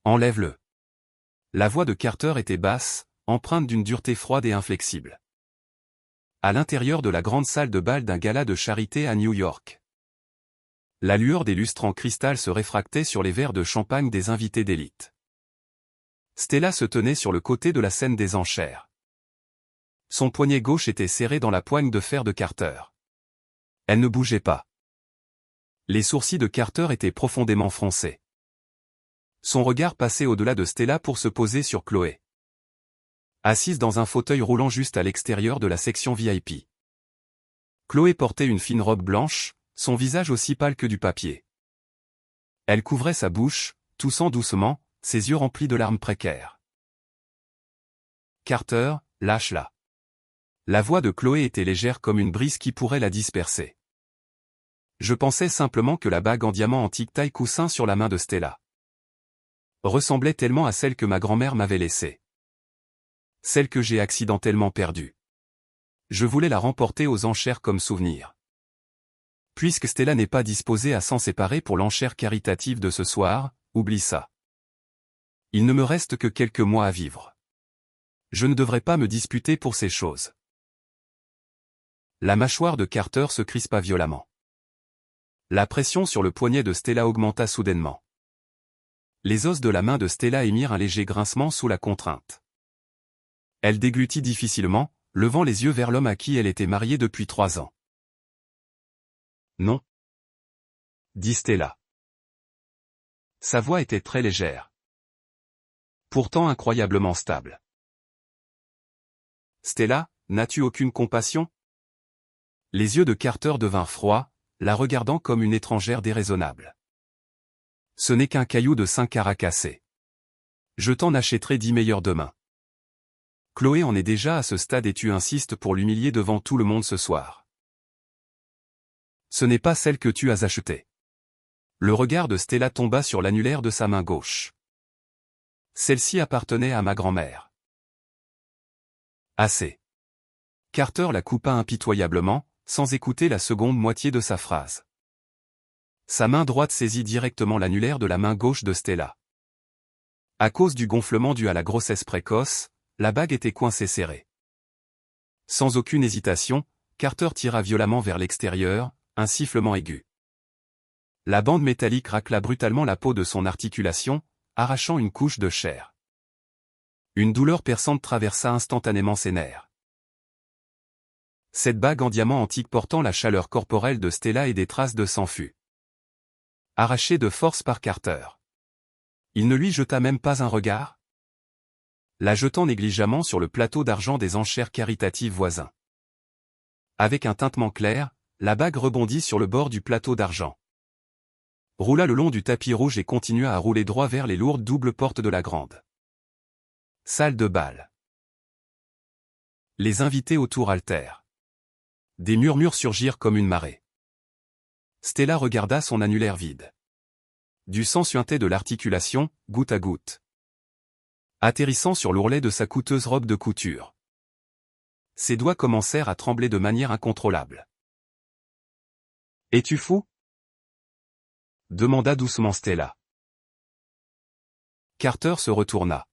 Enlève-le. La voix de Carter était basse, empreinte d'une dureté froide et inflexible. À l'intérieur de la grande salle de bal d'un gala de charité à New York. La lueur des lustres en cristal se réfractait sur les verres de champagne des invités d'élite. Stella se tenait sur le côté de la scène des enchères. Son poignet gauche était serré dans la poigne de fer de Carter. Elle ne bougeait pas. Les sourcils de Carter étaient profondément froncés. Son regard passait au-delà de Stella pour se poser sur Chloé. Assise dans un fauteuil roulant juste à l'extérieur de la section VIP. Chloé portait une fine robe blanche, son visage aussi pâle que du papier. Elle couvrait sa bouche, toussant doucement, ses yeux remplis de larmes précaires. Carter, lâche-la. La voix de Chloé était légère comme une brise qui pourrait la disperser. Je pensais simplement que la bague en diamant antique taille coussin sur la main de Stella ressemblait tellement à celle que ma grand-mère m'avait laissée. Celle que j'ai accidentellement perdue. Je voulais la remporter aux enchères comme souvenir. Puisque Stella n'est pas disposée à s'en séparer pour l'enchère caritative de ce soir, oublie ça. Il ne me reste que quelques mois à vivre. Je ne devrais pas me disputer pour ces choses. La mâchoire de Carter se crispa violemment. La pression sur le poignet de Stella augmenta soudainement. Les os de la main de Stella émirent un léger grincement sous la contrainte. Elle déglutit difficilement, levant les yeux vers l'homme à qui elle était mariée depuis 3 ans. Non, dit Stella. Sa voix était très légère. Pourtant incroyablement stable. Stella, n'as-tu aucune compassion? Les yeux de Carter devinrent froids, la regardant comme une étrangère déraisonnable. Ce n'est qu'un caillou de 5 carats cassé. Je t'en achèterai 10 meilleurs demain. Chloé en est déjà à ce stade et tu insistes pour l'humilier devant tout le monde ce soir. Ce n'est pas celle que tu as achetée. Le regard de Stella tomba sur l'annulaire de sa main gauche. Celle-ci appartenait à ma grand-mère. Assez. Carter la coupa impitoyablement, sans écouter la seconde moitié de sa phrase. Sa main droite saisit directement l'annulaire de la main gauche de Stella. À cause du gonflement dû à la grossesse précoce, la bague était coincée serrée. Sans aucune hésitation, Carter tira violemment vers l'extérieur, un sifflement aigu. La bande métallique racla brutalement la peau de son articulation, arrachant une couche de chair. Une douleur perçante traversa instantanément ses nerfs. Cette bague en diamant antique portant la chaleur corporelle de Stella et des traces de sang fut arrachée de force par Carter. Il ne lui jeta même pas un regard, la jetant négligemment sur le plateau d'argent des enchères caritatives voisins. Avec un tintement clair, la bague rebondit sur le bord du plateau d'argent. Roula le long du tapis rouge et continua à rouler droit vers les lourdes doubles portes de la grande salle de bal. Les invités autour haltèrent. Des murmures surgirent comme une marée. Stella regarda son annulaire vide. Du sang suintait de l'articulation, goutte à goutte, atterrissant sur l'ourlet de sa coûteuse robe de couture. Ses doigts commencèrent à trembler de manière incontrôlable. « Es-tu fou ?» demanda doucement Stella. Carter se retourna,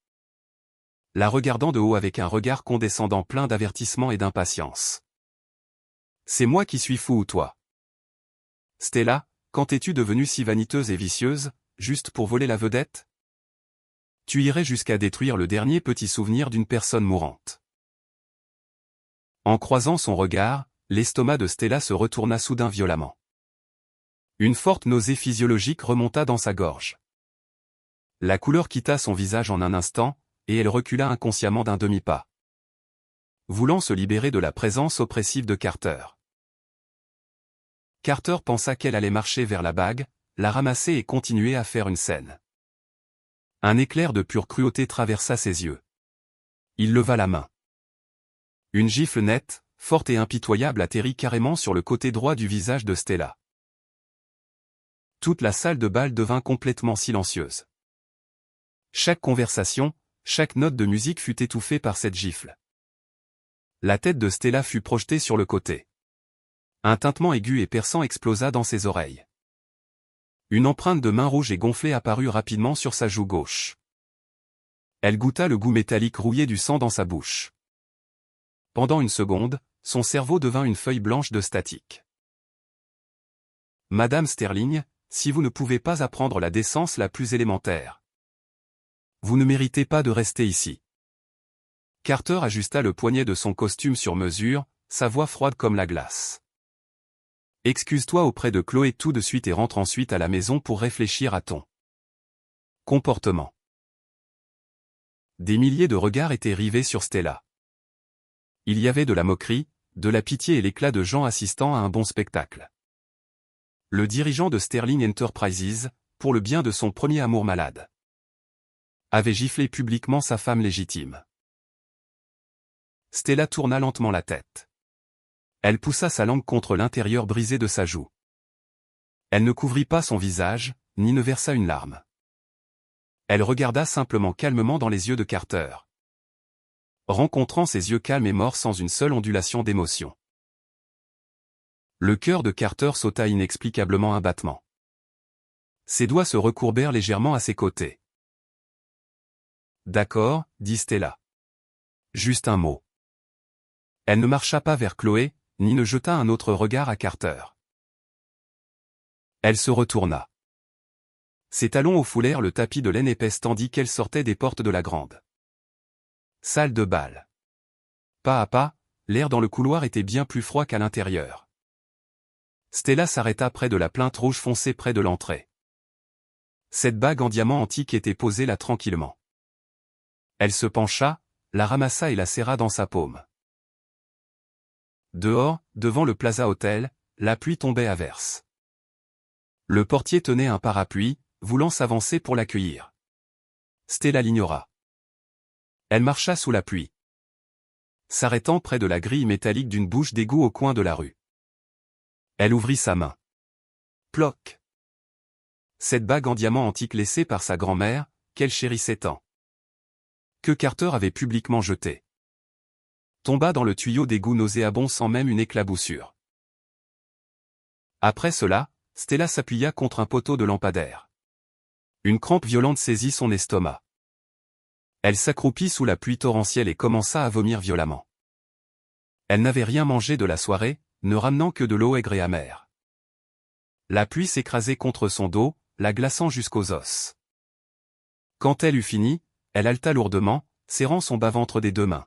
la regardant de haut avec un regard condescendant plein d'avertissement et d'impatience. « C'est moi qui suis fou ou toi? Stella, quand es-tu devenue si vaniteuse et vicieuse, juste pour voler la vedette? Tu irais jusqu'à détruire le dernier petit souvenir d'une personne mourante. » En croisant son regard, l'estomac de Stella se retourna soudain violemment. Une forte nausée physiologique remonta dans sa gorge. La couleur quitta son visage en un instant, et elle recula inconsciemment d'un demi-pas, voulant se libérer de la présence oppressive de Carter. Carter pensa qu'elle allait marcher vers la bague, la ramasser et continuer à faire une scène. Un éclair de pure cruauté traversa ses yeux. Il leva la main. Une gifle nette, forte et impitoyable atterrit carrément sur le côté droit du visage de Stella. Toute la salle de bal devint complètement silencieuse. Chaque conversation, chaque note de musique fut étouffée par cette gifle. La tête de Stella fut projetée sur le côté. Un tintement aigu et perçant explosa dans ses oreilles. Une empreinte de main rouge et gonflée apparut rapidement sur sa joue gauche. Elle goûta le goût métallique rouillé du sang dans sa bouche. Pendant une seconde, son cerveau devint une feuille blanche de statique. Madame Sterling, si vous ne pouvez pas apprendre la décence la plus élémentaire, vous ne méritez pas de rester ici. Carter ajusta le poignet de son costume sur mesure, sa voix froide comme la glace. Excuse-toi auprès de Chloé tout de suite et rentre ensuite à la maison pour réfléchir à ton comportement. Des milliers de regards étaient rivés sur Stella. Il y avait de la moquerie, de la pitié et l'éclat de gens assistant à un bon spectacle. Le dirigeant de Sterling Enterprises, pour le bien de son premier amour malade, avait giflé publiquement sa femme légitime. Stella tourna lentement la tête. Elle poussa sa langue contre l'intérieur brisé de sa joue. Elle ne couvrit pas son visage, ni ne versa une larme. Elle regarda simplement calmement dans les yeux de Carter, rencontrant ses yeux calmes et morts sans une seule ondulation d'émotion. Le cœur de Carter sauta inexplicablement un battement. Ses doigts se recourbèrent légèrement à ses côtés. D'accord, dit Stella. Juste un mot. Elle ne marcha pas vers Chloé, ni ne jeta un autre regard à Carter. Elle se retourna. Ses talons foulèrent le tapis de laine épaisse tandis qu'elle sortait des portes de la grande salle de bal. Pas à pas, l'air dans le couloir était bien plus froid qu'à l'intérieur. Stella s'arrêta près de la plinthe rouge foncée près de l'entrée. Cette bague en diamant antique était posée là tranquillement. Elle se pencha, la ramassa et la serra dans sa paume. Dehors, devant le Plaza Hotel, la pluie tombait à verse. Le portier tenait un parapluie, voulant s'avancer pour l'accueillir. Stella l'ignora. Elle marcha sous la pluie, s'arrêtant près de la grille métallique d'une bouche d'égout au coin de la rue. Elle ouvrit sa main. Ploc. Cette bague en diamant antique laissée par sa grand-mère, qu'elle chérissait tant, que Carter avait publiquement jetée, tomba dans le tuyau d'égout nauséabond sans même une éclaboussure. Après cela, Stella s'appuya contre un poteau de lampadaire. Une crampe violente saisit son estomac. Elle s'accroupit sous la pluie torrentielle et commença à vomir violemment. Elle n'avait rien mangé de la soirée, ne ramenant que de l'eau aigre et amère. La pluie s'écrasait contre son dos, la glaçant jusqu'aux os. Quand elle eut fini, elle haleta lourdement, serrant son bas-ventre des deux mains.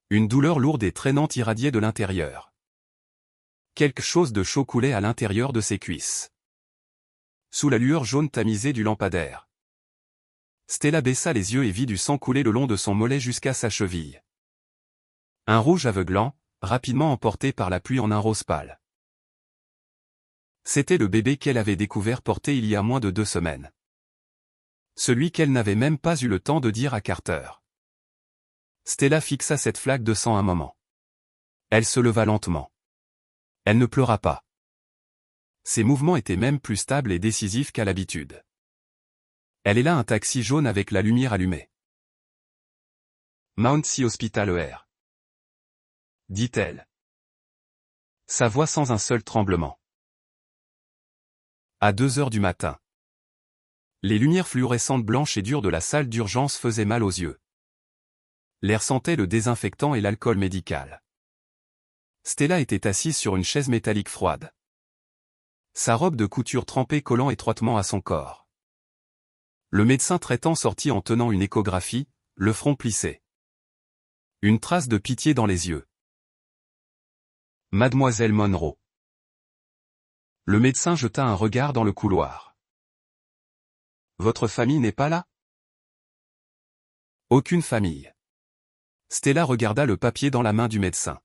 Une douleur lourde et traînante irradiait de l'intérieur. Quelque chose de chaud coulait à l'intérieur de ses cuisses. Sous la lueur jaune tamisée du lampadaire, Stella baissa les yeux et vit du sang couler le long de son mollet jusqu'à sa cheville. Un rouge aveuglant, rapidement emporté par la pluie en un rose pâle. C'était le bébé qu'elle avait découvert porté il y a moins de 2 semaines. Celui qu'elle n'avait même pas eu le temps de dire à Carter. Stella fixa cette flaque de sang un moment. Elle se leva lentement. Elle ne pleura pas. Ses mouvements étaient même plus stables et décisifs qu'à l'habitude. Elle est là un taxi jaune avec la lumière allumée. Mount Sea Hospital ER. Dit-elle. Sa voix sans un seul tremblement. À 2 heures du matin. Les lumières fluorescentes blanches et dures de la salle d'urgence faisaient mal aux yeux. L'air sentait le désinfectant et l'alcool médical. Stella était assise sur une chaise métallique froide. Sa robe de couture trempée collant étroitement à son corps. Le médecin traitant sortit en tenant une échographie, le front plissé. Une trace de pitié dans les yeux. Mademoiselle Monroe. Le médecin jeta un regard dans le couloir. Votre famille n'est pas là? Aucune famille. Stella regarda le papier dans la main du médecin.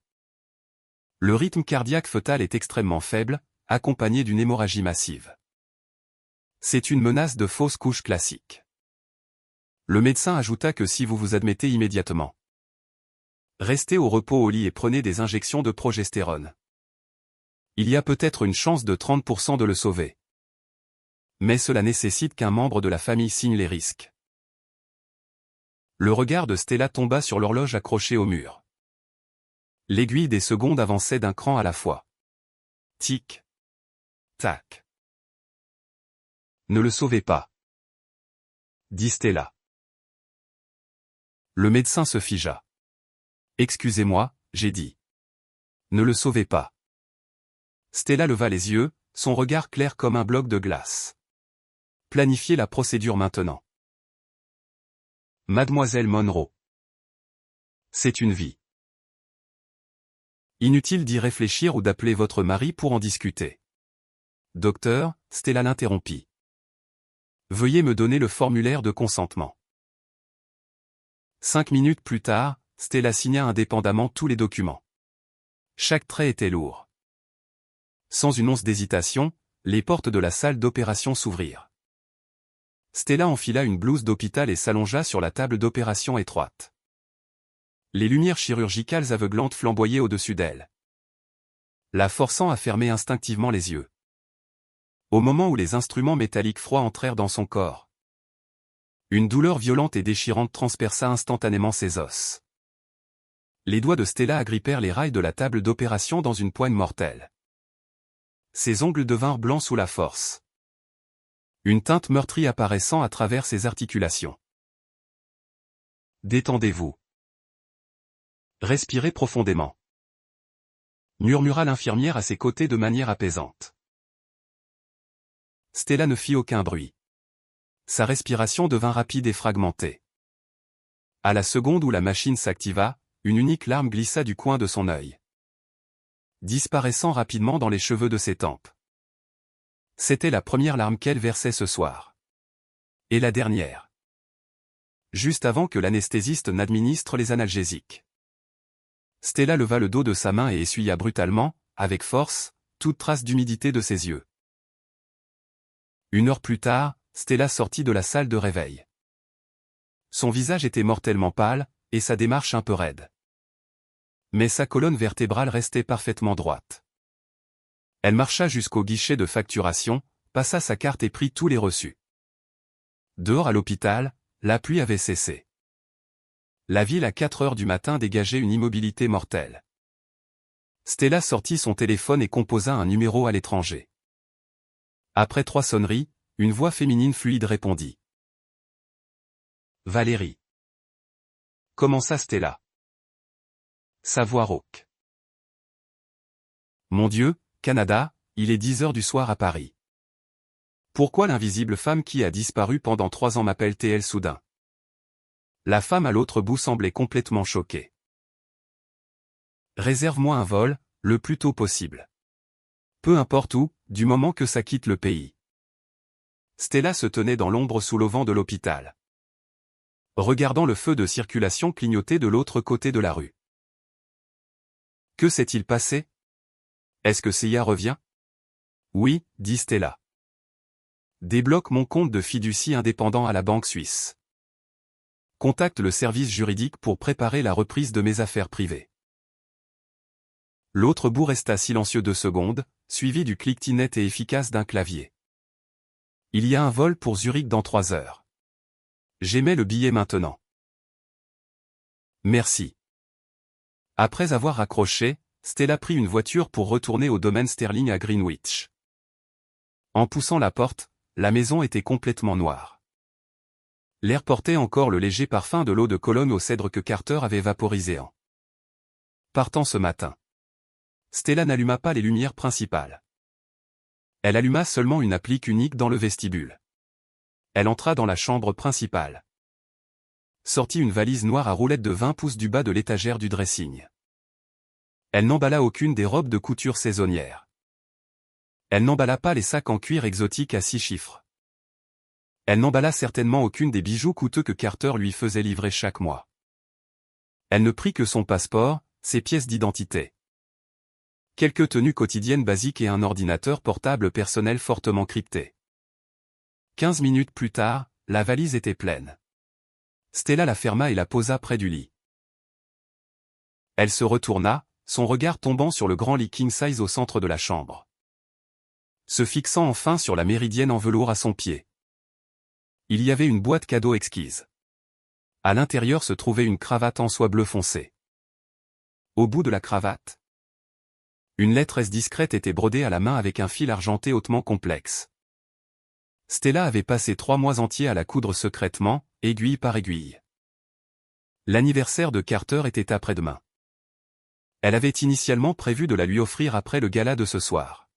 Le rythme cardiaque fœtal est extrêmement faible, accompagné d'une hémorragie massive. C'est une menace de fausse couche classique. Le médecin ajouta que si vous vous admettez immédiatement, restez au repos au lit et prenez des injections de progestérone. Il y a peut-être une chance de 30% de le sauver. Mais cela nécessite qu'un membre de la famille signe les risques. Le regard de Stella tomba sur l'horloge accrochée au mur. L'aiguille des secondes avançait d'un cran à la fois. Tic. Tac. Ne le sauvez pas, dit Stella. Le médecin se figea. Excusez-moi, j'ai dit. Ne le sauvez pas. Stella leva les yeux, son regard clair comme un bloc de glace. Planifiez la procédure maintenant. Mademoiselle Monroe. C'est une vie. Inutile d'y réfléchir ou d'appeler votre mari pour en discuter. Docteur, Stella l'interrompit. Veuillez me donner le formulaire de consentement. 5 minutes plus tard, Stella signa indépendamment tous les documents. Chaque trait était lourd. Sans une once d'hésitation, les portes de la salle d'opération s'ouvrirent. Stella enfila une blouse d'hôpital et s'allongea sur la table d'opération étroite. Les lumières chirurgicales aveuglantes flamboyaient au-dessus d'elle, la forçant à fermer instinctivement les yeux. Au moment où les instruments métalliques froids entrèrent dans son corps, une douleur violente et déchirante transperça instantanément ses os. Les doigts de Stella agrippèrent les rails de la table d'opération dans une poigne mortelle. Ses ongles devinrent blancs sous la force, une teinte meurtrie apparaissant à travers ses articulations. Détendez-vous. Respirez profondément, murmura l'infirmière à ses côtés de manière apaisante. Stella ne fit aucun bruit. Sa respiration devint rapide et fragmentée. À la seconde où la machine s'activa, une unique larme glissa du coin de son œil, disparaissant rapidement dans les cheveux de ses tempes. C'était la première larme qu'elle versait ce soir. Et la dernière. Juste avant que l'anesthésiste n'administre les analgésiques. Stella leva le dos de sa main et essuya brutalement, avec force, toute trace d'humidité de ses yeux. 1 heure plus tard, Stella sortit de la salle de réveil. Son visage était mortellement pâle, et sa démarche un peu raide. Mais sa colonne vertébrale restait parfaitement droite. Elle marcha jusqu'au guichet de facturation, passa sa carte et prit tous les reçus. Dehors à l'hôpital, la pluie avait cessé. La ville à 4 heures du matin dégageait une immobilité mortelle. Stella sortit son téléphone et composa un numéro à l'étranger. Après 3 sonneries, une voix féminine fluide répondit. Valérie. Commença Stella. Sa voix rauque. Mon Dieu, Canada, il est 10 heures du soir à Paris. Pourquoi l'invisible femme qui a disparu pendant 3 ans m'appelle-t-elle soudain? La femme à l'autre bout semblait complètement choquée. Réserve-moi un vol, le plus tôt possible. Peu importe où, du moment que ça quitte le pays. Stella se tenait dans l'ombre sous l'auvent de l'hôpital, regardant le feu de circulation clignoter de l'autre côté de la rue. Que s'est-il passé? Est-ce que Sia revient? Oui, dit Stella. Débloque mon compte de fiducie indépendant à la banque suisse. Contacte le service juridique pour préparer la reprise de mes affaires privées. L'autre bout resta silencieux 2 secondes, suivi du cliquetis net et efficace d'un clavier. Il y a un vol pour Zurich dans 3 heures. J'émets le billet maintenant. Merci. Après avoir raccroché, Stella prit une voiture pour retourner au domaine Sterling à Greenwich. En poussant la porte, la maison était complètement noire. L'air portait encore le léger parfum de l'eau de Cologne au cèdre que Carter avait vaporisé en partant ce matin. Stella n'alluma pas les lumières principales. Elle alluma seulement une applique unique dans le vestibule. Elle entra dans la chambre principale. Sortit une valise noire à roulettes de 20 pouces du bas de l'étagère du dressing. Elle n'emballa aucune des robes de couture saisonnières. Elle n'emballa pas les sacs en cuir exotique à 6 chiffres. Elle n'emballa certainement aucune des bijoux coûteux que Carter lui faisait livrer chaque mois. Elle ne prit que son passeport, ses pièces d'identité, quelques tenues quotidiennes basiques et un ordinateur portable personnel fortement crypté. 15 minutes plus tard, la valise était pleine. Stella la ferma et la posa près du lit. Elle se retourna, son regard tombant sur le grand lit king size au centre de la chambre, se fixant enfin sur la méridienne en velours à son pied. Il y avait une boîte cadeau exquise. À l'intérieur se trouvait une cravate en soie bleu foncé. Au bout de la cravate, une lettresse discrète était brodée à la main avec un fil argenté hautement complexe. Stella avait passé 3 mois entiers à la coudre secrètement, aiguille par aiguille. L'anniversaire de Carter était après-demain. Elle avait initialement prévu de la lui offrir après le gala de ce soir.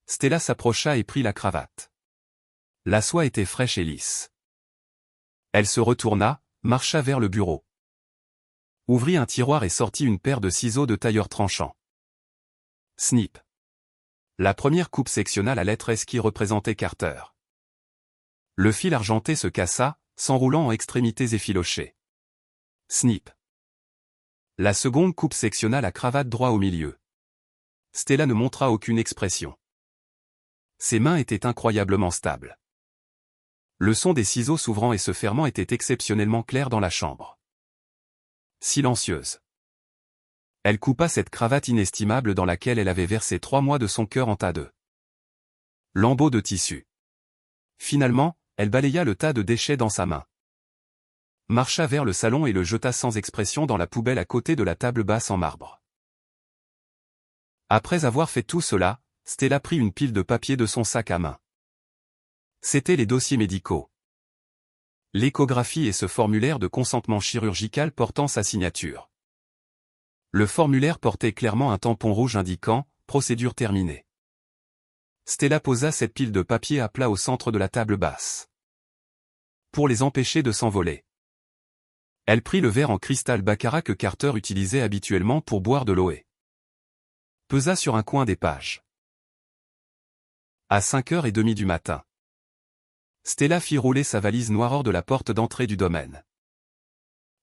Stella s'approcha et prit la cravate. La soie était fraîche et lisse. Elle se retourna, marcha vers le bureau. Ouvrit un tiroir et sortit une paire de ciseaux de tailleur tranchant. Snip. La première coupe sectionna la lettre S qui représentait Carter. Le fil argenté se cassa, s'enroulant en extrémités effilochées. Snip. La seconde coupe sectionna la cravate droit au milieu. Stella ne montra aucune expression. Ses mains étaient incroyablement stables. Le son des ciseaux s'ouvrant et se fermant était exceptionnellement clair dans la chambre. Silencieuse. Elle coupa cette cravate inestimable dans laquelle elle avait versé 3 mois de son cœur en tas de lambeaux de tissu. Finalement, elle balaya le tas de déchets dans sa main. Marcha vers le salon et le jeta sans expression dans la poubelle à côté de la table basse en marbre. Après avoir fait tout cela, Stella prit une pile de papier de son sac à main. C'étaient les dossiers médicaux. L'échographie et ce formulaire de consentement chirurgical portant sa signature. Le formulaire portait clairement un tampon rouge indiquant « Procédure terminée ». Stella posa cette pile de papier à plat au centre de la table basse. Pour les empêcher de s'envoler. Elle prit le verre en cristal baccarat que Carter utilisait habituellement pour boire de l'eau et pesa sur un coin des pages. À 5h30 du matin. Stella fit rouler sa valise noire hors de la porte d'entrée du domaine.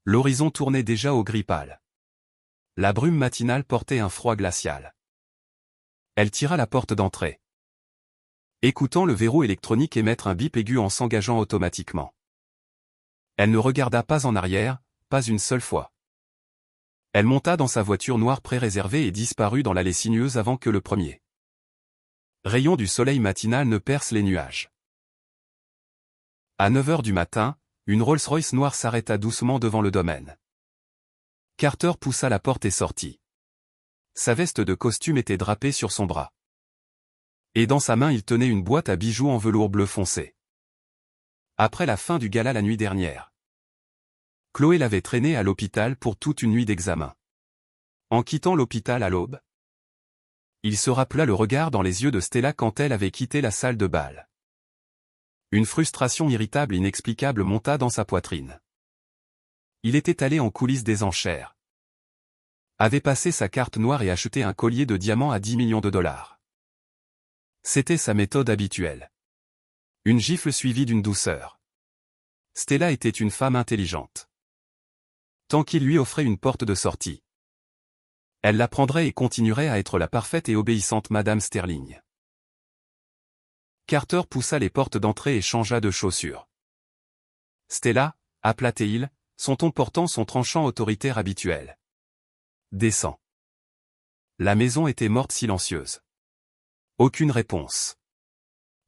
L'horizon tournait déjà au gris pâle. La brume matinale portait un froid glacial. Elle tira la porte d'entrée. Écoutant le verrou électronique émettre un bip aigu en s'engageant automatiquement. Elle ne regarda pas en arrière, pas une seule fois. Elle monta dans sa voiture noire pré-réservée et disparut dans l'allée sinueuse avant que le premier rayon du soleil matinal ne perce les nuages. À 9h du matin, une Rolls-Royce noire s'arrêta doucement devant le domaine. Carter poussa la porte et sortit. Sa veste de costume était drapée sur son bras. Et dans sa main il tenait une boîte à bijoux en velours bleu foncé. Après la fin du gala la nuit dernière, Chloé l'avait traîné à l'hôpital pour toute une nuit d'examen. En quittant l'hôpital à l'aube, il se rappela le regard dans les yeux de Stella quand elle avait quitté la salle de bal. Une frustration irritable inexplicable monta dans sa poitrine. Il était allé en coulisses des enchères. Avait passé sa carte noire et acheté un collier de diamants à 10 millions de dollars. C'était sa méthode habituelle. Une gifle suivie d'une douceur. Stella était une femme intelligente. Tant qu'il lui offrait une porte de sortie, elle la prendrait et continuerait à être la parfaite et obéissante Madame Sterling. Carter poussa les portes d'entrée et changea de chaussures. Stella, appela-t-il, son ton portant son tranchant autoritaire habituel. Descends. La maison était morte silencieuse. Aucune réponse.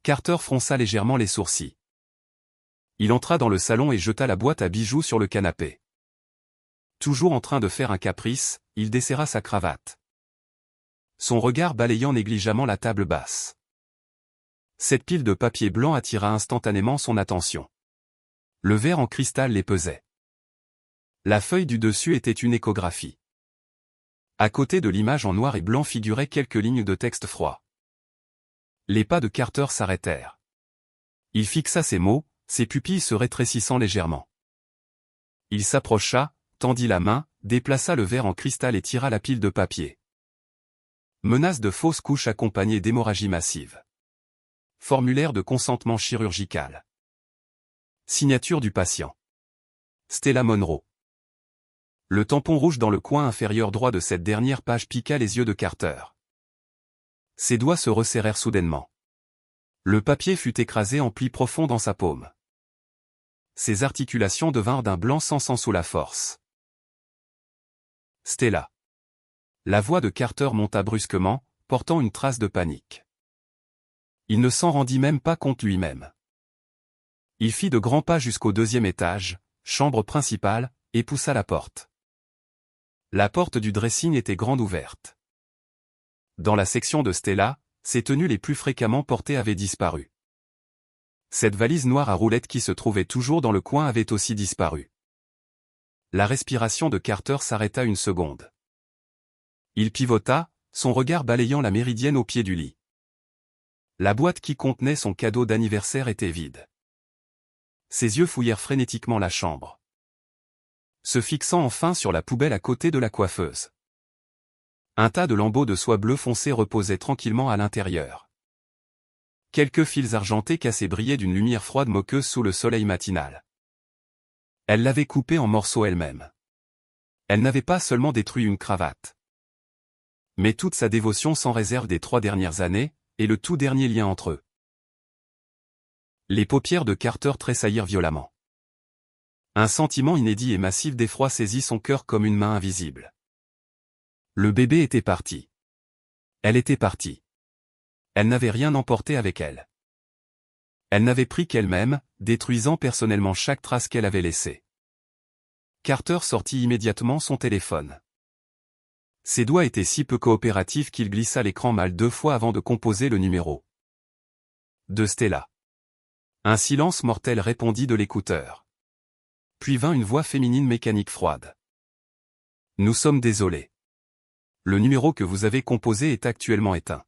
Carter fronça légèrement les sourcils. Il entra dans le salon et jeta la boîte à bijoux sur le canapé. Toujours en train de faire un caprice, il desserra sa cravate. Son regard balayant négligemment la table basse. Cette pile de papier blanc attira instantanément son attention. Le verre en cristal les pesait. La feuille du dessus était une échographie. À côté de l'image en noir et blanc figuraient quelques lignes de texte froid. Les pas de Carter s'arrêtèrent. Il fixa ces mots, ses pupilles se rétrécissant légèrement. Il s'approcha, tendit la main, déplaça le verre en cristal et tira la pile de papier. Menace de fausse couche accompagnée d'hémorragie massive. Formulaire de consentement chirurgical. Signature du patient. Stella Monroe. Le tampon rouge dans le coin inférieur droit de cette dernière page piqua les yeux de Carter. Ses doigts se resserrèrent soudainement. Le papier fut écrasé en plis profonds dans sa paume. Ses articulations devinrent d'un blanc sans sang sous la force. Stella. La voix de Carter monta brusquement, portant une trace de panique. Il ne s'en rendit même pas compte lui-même. Il fit de grands pas jusqu'au 2e étage, chambre principale, et poussa la porte. La porte du dressing était grande ouverte. Dans la section de Stella, ses tenues les plus fréquemment portées avaient disparu. Cette valise noire à roulettes qui se trouvait toujours dans le coin avait aussi disparu. La respiration de Carter s'arrêta une seconde. Il pivota, son regard balayant la méridienne au pied du lit. La boîte qui contenait son cadeau d'anniversaire était vide. Ses yeux fouillèrent frénétiquement la chambre, se fixant enfin sur la poubelle à côté de la coiffeuse. Un tas de lambeaux de soie bleu foncé reposait tranquillement à l'intérieur. Quelques fils argentés cassés brillaient d'une lumière froide moqueuse sous le soleil matinal. Elle l'avait coupé en morceaux elle-même. Elle n'avait pas seulement détruit une cravate, mais toute sa dévotion sans réserve des 3 dernières années, et le tout dernier lien entre eux. Les paupières de Carter tressaillirent violemment. Un sentiment inédit et massif d'effroi saisit son cœur comme une main invisible. Le bébé était parti. Elle était partie. Elle n'avait rien emporté avec elle. Elle n'avait pris qu'elle-même, détruisant personnellement chaque trace qu'elle avait laissée. Carter sortit immédiatement son téléphone. Ses doigts étaient si peu coopératifs qu'il glissa l'écran mal 2 fois avant de composer le numéro de Stella. Un silence mortel répondit de l'écouteur. Puis vint une voix féminine mécanique froide. « Nous sommes désolés. Le numéro que vous avez composé est actuellement éteint. »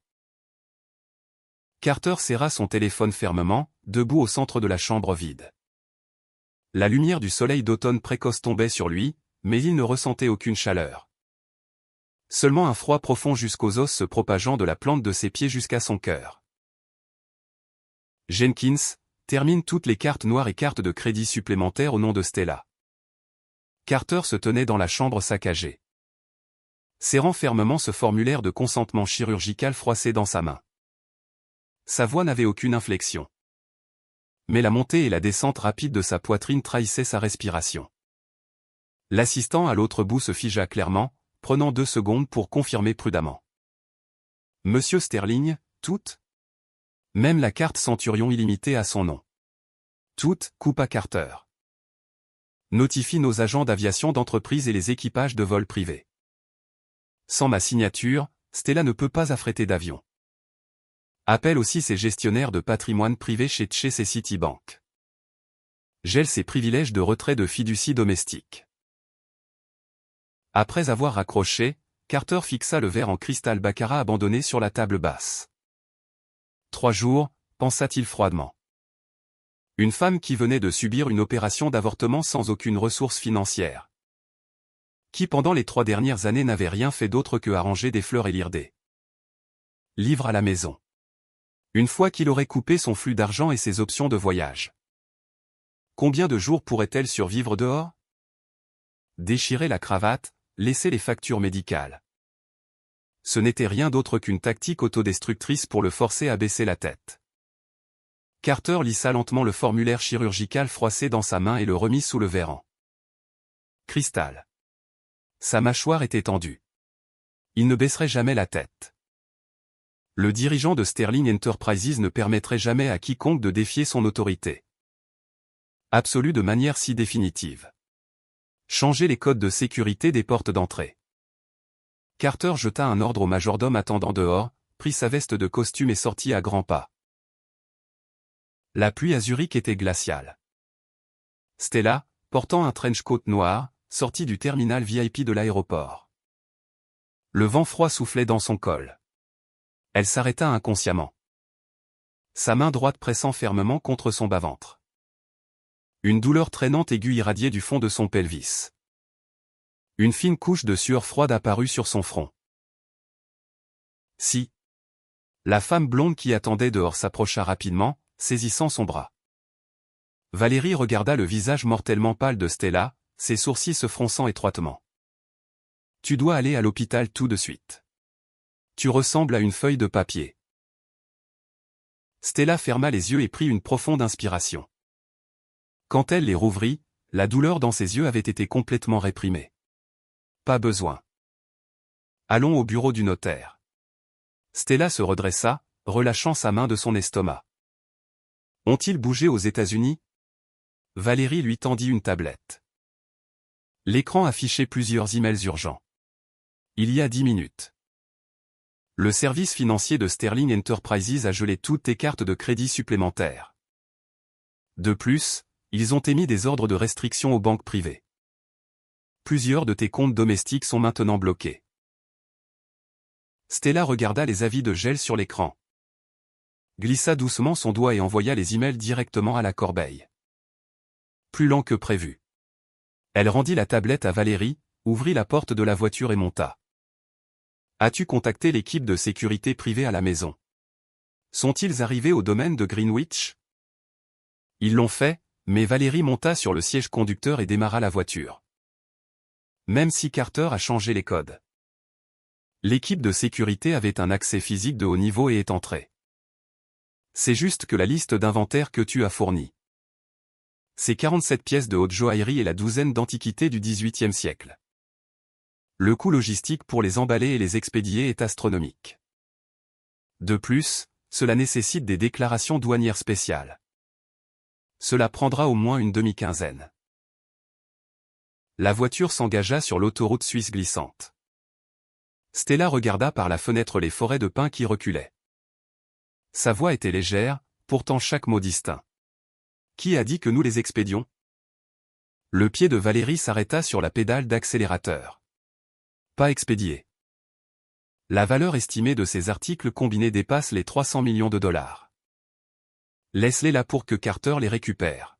Carter serra son téléphone fermement, debout au centre de la chambre vide. La lumière du soleil d'automne précoce tombait sur lui, mais il ne ressentait aucune chaleur. Seulement un froid profond jusqu'aux os se propageant de la plante de ses pieds jusqu'à son cœur. Jenkins, termine toutes les cartes noires et cartes de crédit supplémentaires au nom de Stella. Carter se tenait dans la chambre saccagée, serrant fermement ce formulaire de consentement chirurgical froissé dans sa main. Sa voix n'avait aucune inflexion, mais la montée et la descente rapide de sa poitrine trahissaient sa respiration. L'assistant à l'autre bout se figea clairement, prenant 2 secondes pour confirmer prudemment. « Monsieur Sterling, toutes ? » Même la carte Centurion illimitée a son nom. « Toutes » coupa Carter. « Notifie nos agents d'aviation d'entreprise et les équipages de vol privés. Sans ma signature, Stella ne peut pas affréter d'avion. Appelle aussi ses gestionnaires de patrimoine privé chez Chase et Citibank. Gèle ses privilèges de retrait de fiducie domestique. » Après avoir raccroché, Carter fixa le verre en cristal baccarat abandonné sur la table basse. 3 jours, pensa-t-il froidement. Une femme qui venait de subir une opération d'avortement sans aucune ressource financière. Qui pendant les 3 dernières années n'avait rien fait d'autre que arranger des fleurs et lire des livres à la maison. Une fois qu'il aurait coupé son flux d'argent et ses options de voyage. Combien de jours pourrait-elle survivre dehors? Déchirer la cravate, laisser les factures médicales. Ce n'était rien d'autre qu'une tactique autodestructrice pour le forcer à baisser la tête. Carter lissa lentement le formulaire chirurgical froissé dans sa main et le remit sous le verre en cristal. Sa mâchoire était tendue. Il ne baisserait jamais la tête. Le dirigeant de Sterling Enterprises ne permettrait jamais à quiconque de défier son autorité absolue de manière si définitive. Changer les codes de sécurité des portes d'entrée. Carter jeta un ordre au majordome attendant dehors, prit sa veste de costume et sortit à grands pas. La pluie à Zurich était glaciale. Stella, portant un trench coat noir, sortit du terminal VIP de l'aéroport. Le vent froid soufflait dans son col. Elle s'arrêta inconsciemment, sa main droite pressant fermement contre son bas-ventre. Une douleur traînante aiguë irradiait du fond de son pelvis. Une fine couche de sueur froide apparut sur son front. Si. La femme blonde qui attendait dehors s'approcha rapidement, saisissant son bras. Valérie regarda le visage mortellement pâle de Stella, ses sourcils se fronçant étroitement. « Tu dois aller à l'hôpital tout de suite. Tu ressembles à une feuille de papier. » Stella ferma les yeux et prit une profonde inspiration. Quand elle les rouvrit, la douleur dans ses yeux avait été complètement réprimée. Pas besoin. Allons au bureau du notaire. Stella se redressa, relâchant sa main de son estomac. Ont-ils bougé aux États-Unis? Valérie lui tendit une tablette. L'écran affichait plusieurs emails urgents. Il y a 10 minutes. Le service financier de Sterling Enterprises a gelé toutes tes cartes de crédit supplémentaires. De plus, ils ont émis des ordres de restriction aux banques privées. Plusieurs de tes comptes domestiques sont maintenant bloqués. Stella regarda les avis de gel sur l'écran. Glissa doucement son doigt et envoya les emails directement à la corbeille. Plus lent que prévu. Elle rendit la tablette à Valérie, ouvrit la porte de la voiture et monta. As-tu contacté l'équipe de sécurité privée à la maison? Sont-ils arrivés au domaine de Greenwich? Ils l'ont fait, mais Valérie monta sur le siège conducteur et démarra la voiture. Même si Carter a changé les codes. L'équipe de sécurité avait un accès physique de haut niveau et est entrée. C'est juste que la liste d'inventaire que tu as fournie. C'est 47 pièces de haute joaillerie et la douzaine d'antiquités du XVIIIe siècle. Le coût logistique pour les emballer et les expédier est astronomique. De plus, cela nécessite des déclarations douanières spéciales. Cela prendra au moins une demi-quinzaine. La voiture s'engagea sur l'autoroute suisse glissante. Stella regarda par la fenêtre les forêts de pins qui reculaient. Sa voix était légère, pourtant chaque mot distinct. Qui a dit que nous les expédions? Le pied de Valérie s'arrêta sur la pédale d'accélérateur. Pas expédié. La valeur estimée de ces articles combinés dépasse les 300 millions de dollars. Laisse-les là pour que Carter les récupère.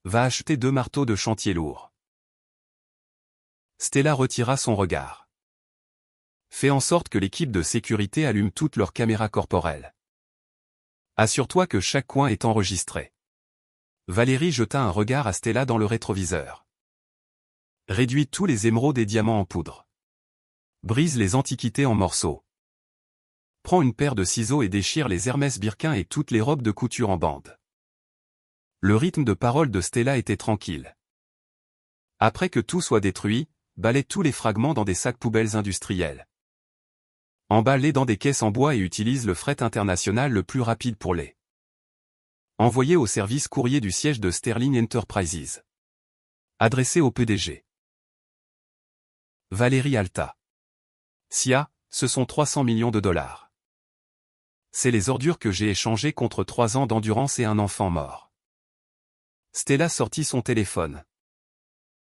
Va acheter 2 marteaux de chantier lourds. Stella retira son regard. Fais en sorte que l'équipe de sécurité allume toutes leurs caméras corporelles. Assure-toi que chaque coin est enregistré. Valérie jeta un regard à Stella dans le rétroviseur. Réduis tous les émeraudes et diamants en poudre. Brise les antiquités en morceaux. Prends une paire de ciseaux et déchire les Hermès Birkin et toutes les robes de couture en bande. Le rythme de parole de Stella était tranquille. Après que tout soit détruit, balaie tous les fragments dans des sacs poubelles industriels. Emballe-les dans des caisses en bois et utilise le fret international le plus rapide pour les envoyer au service courrier du siège de Sterling Enterprises. Adressé au PDG. Valérie Alta. Sia, ce sont 300 millions de dollars. C'est les ordures que j'ai échangées contre 3 ans d'endurance et un enfant mort. Stella sortit son téléphone.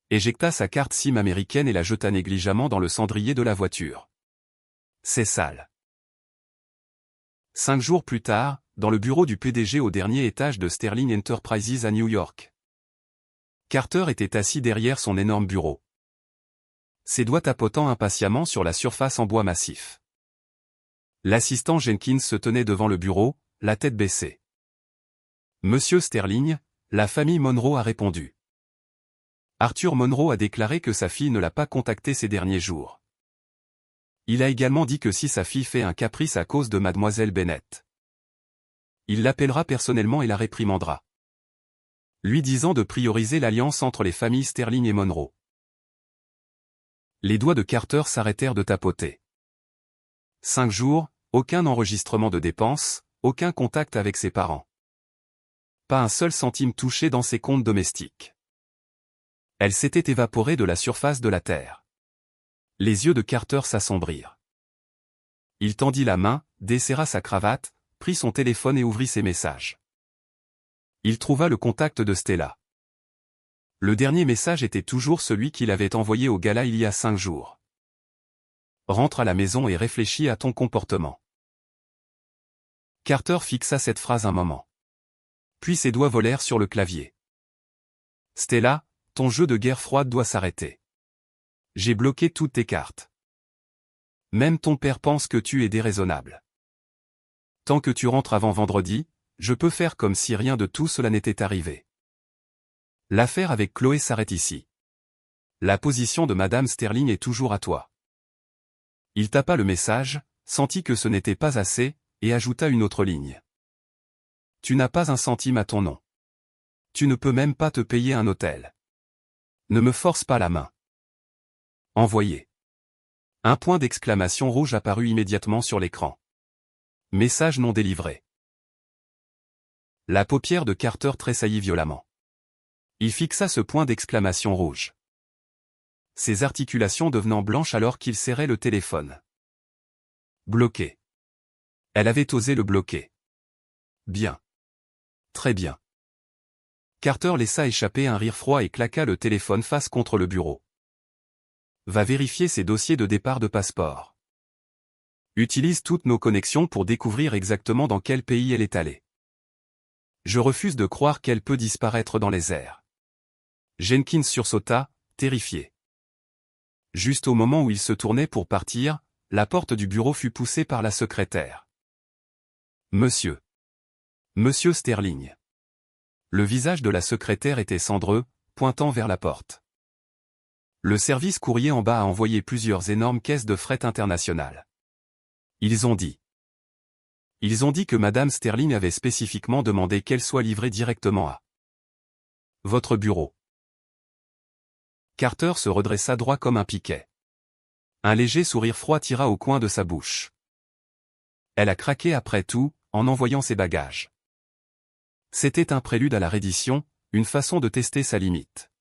Éjecta sa carte SIM américaine et la jeta négligemment dans le cendrier de la voiture. C'est sale. 5 jours plus tard, dans le bureau du PDG au dernier étage de Sterling Enterprises à New York. Carter était assis derrière son énorme bureau. Ses doigts tapotant impatiemment sur la surface en bois massif. L'assistant Jenkins se tenait devant le bureau, la tête baissée. Monsieur Sterling, la famille Monroe a répondu. Arthur Monroe a déclaré que sa fille ne l'a pas contacté ces derniers jours. Il a également dit que si sa fille fait un caprice à cause de mademoiselle Bennett, il l'appellera personnellement et la réprimandera. Lui disant de prioriser l'alliance entre les familles Sterling et Monroe. Les doigts de Carter s'arrêtèrent de tapoter. 5 jours, aucun enregistrement de dépenses, aucun contact avec ses parents. Pas un seul centime touché dans ses comptes domestiques. Elle s'était évaporée de la surface de la terre. Les yeux de Carter s'assombrirent. Il tendit la main, desserra sa cravate, prit son téléphone et ouvrit ses messages. Il trouva le contact de Stella. Le dernier message était toujours celui qu'il avait envoyé au gala il y a 5 jours. Rentre à la maison et réfléchis à ton comportement. Carter fixa cette phrase un moment. Puis ses doigts volèrent sur le clavier. Stella, ton jeu de guerre froide doit s'arrêter. J'ai bloqué toutes tes cartes. Même ton père pense que tu es déraisonnable. Tant que tu rentres avant vendredi, je peux faire comme si rien de tout cela n'était arrivé. L'affaire avec Chloé s'arrête ici. La position de Madame Sterling est toujours à toi. Il tapa le message, sentit que ce n'était pas assez, et ajouta une autre ligne. Tu n'as pas un centime à ton nom. Tu ne peux même pas te payer un hôtel. Ne me force pas la main. Envoyé. Un point d'exclamation rouge apparut immédiatement sur l'écran. Message non délivré. La paupière de Carter tressaillit violemment. Il fixa ce point d'exclamation rouge. Ses articulations devenant blanches alors qu'il serrait le téléphone. Bloqué. Elle avait osé le bloquer. Bien. Très bien. Carter laissa échapper un rire froid et claqua le téléphone face contre le bureau. Va vérifier ses dossiers de départ de passeport. Utilise toutes nos connexions pour découvrir exactement dans quel pays elle est allée. Je refuse de croire qu'elle peut disparaître dans les airs. Jenkins sursauta, terrifié. Juste au moment où il se tournait pour partir, la porte du bureau fut poussée par la secrétaire. Monsieur. Monsieur Sterling. Le visage de la secrétaire était cendreux, pointant vers la porte. Le service courrier en bas a envoyé plusieurs énormes caisses de fret internationales. Ils ont dit que Madame Sterling avait spécifiquement demandé qu'elle soit livrée directement à votre bureau. Carter se redressa droit comme un piquet. Un léger sourire froid tira au coin de sa bouche. Elle a craqué après tout, en envoyant ses bagages. C'était un prélude à la reddition, une façon de tester sa limite.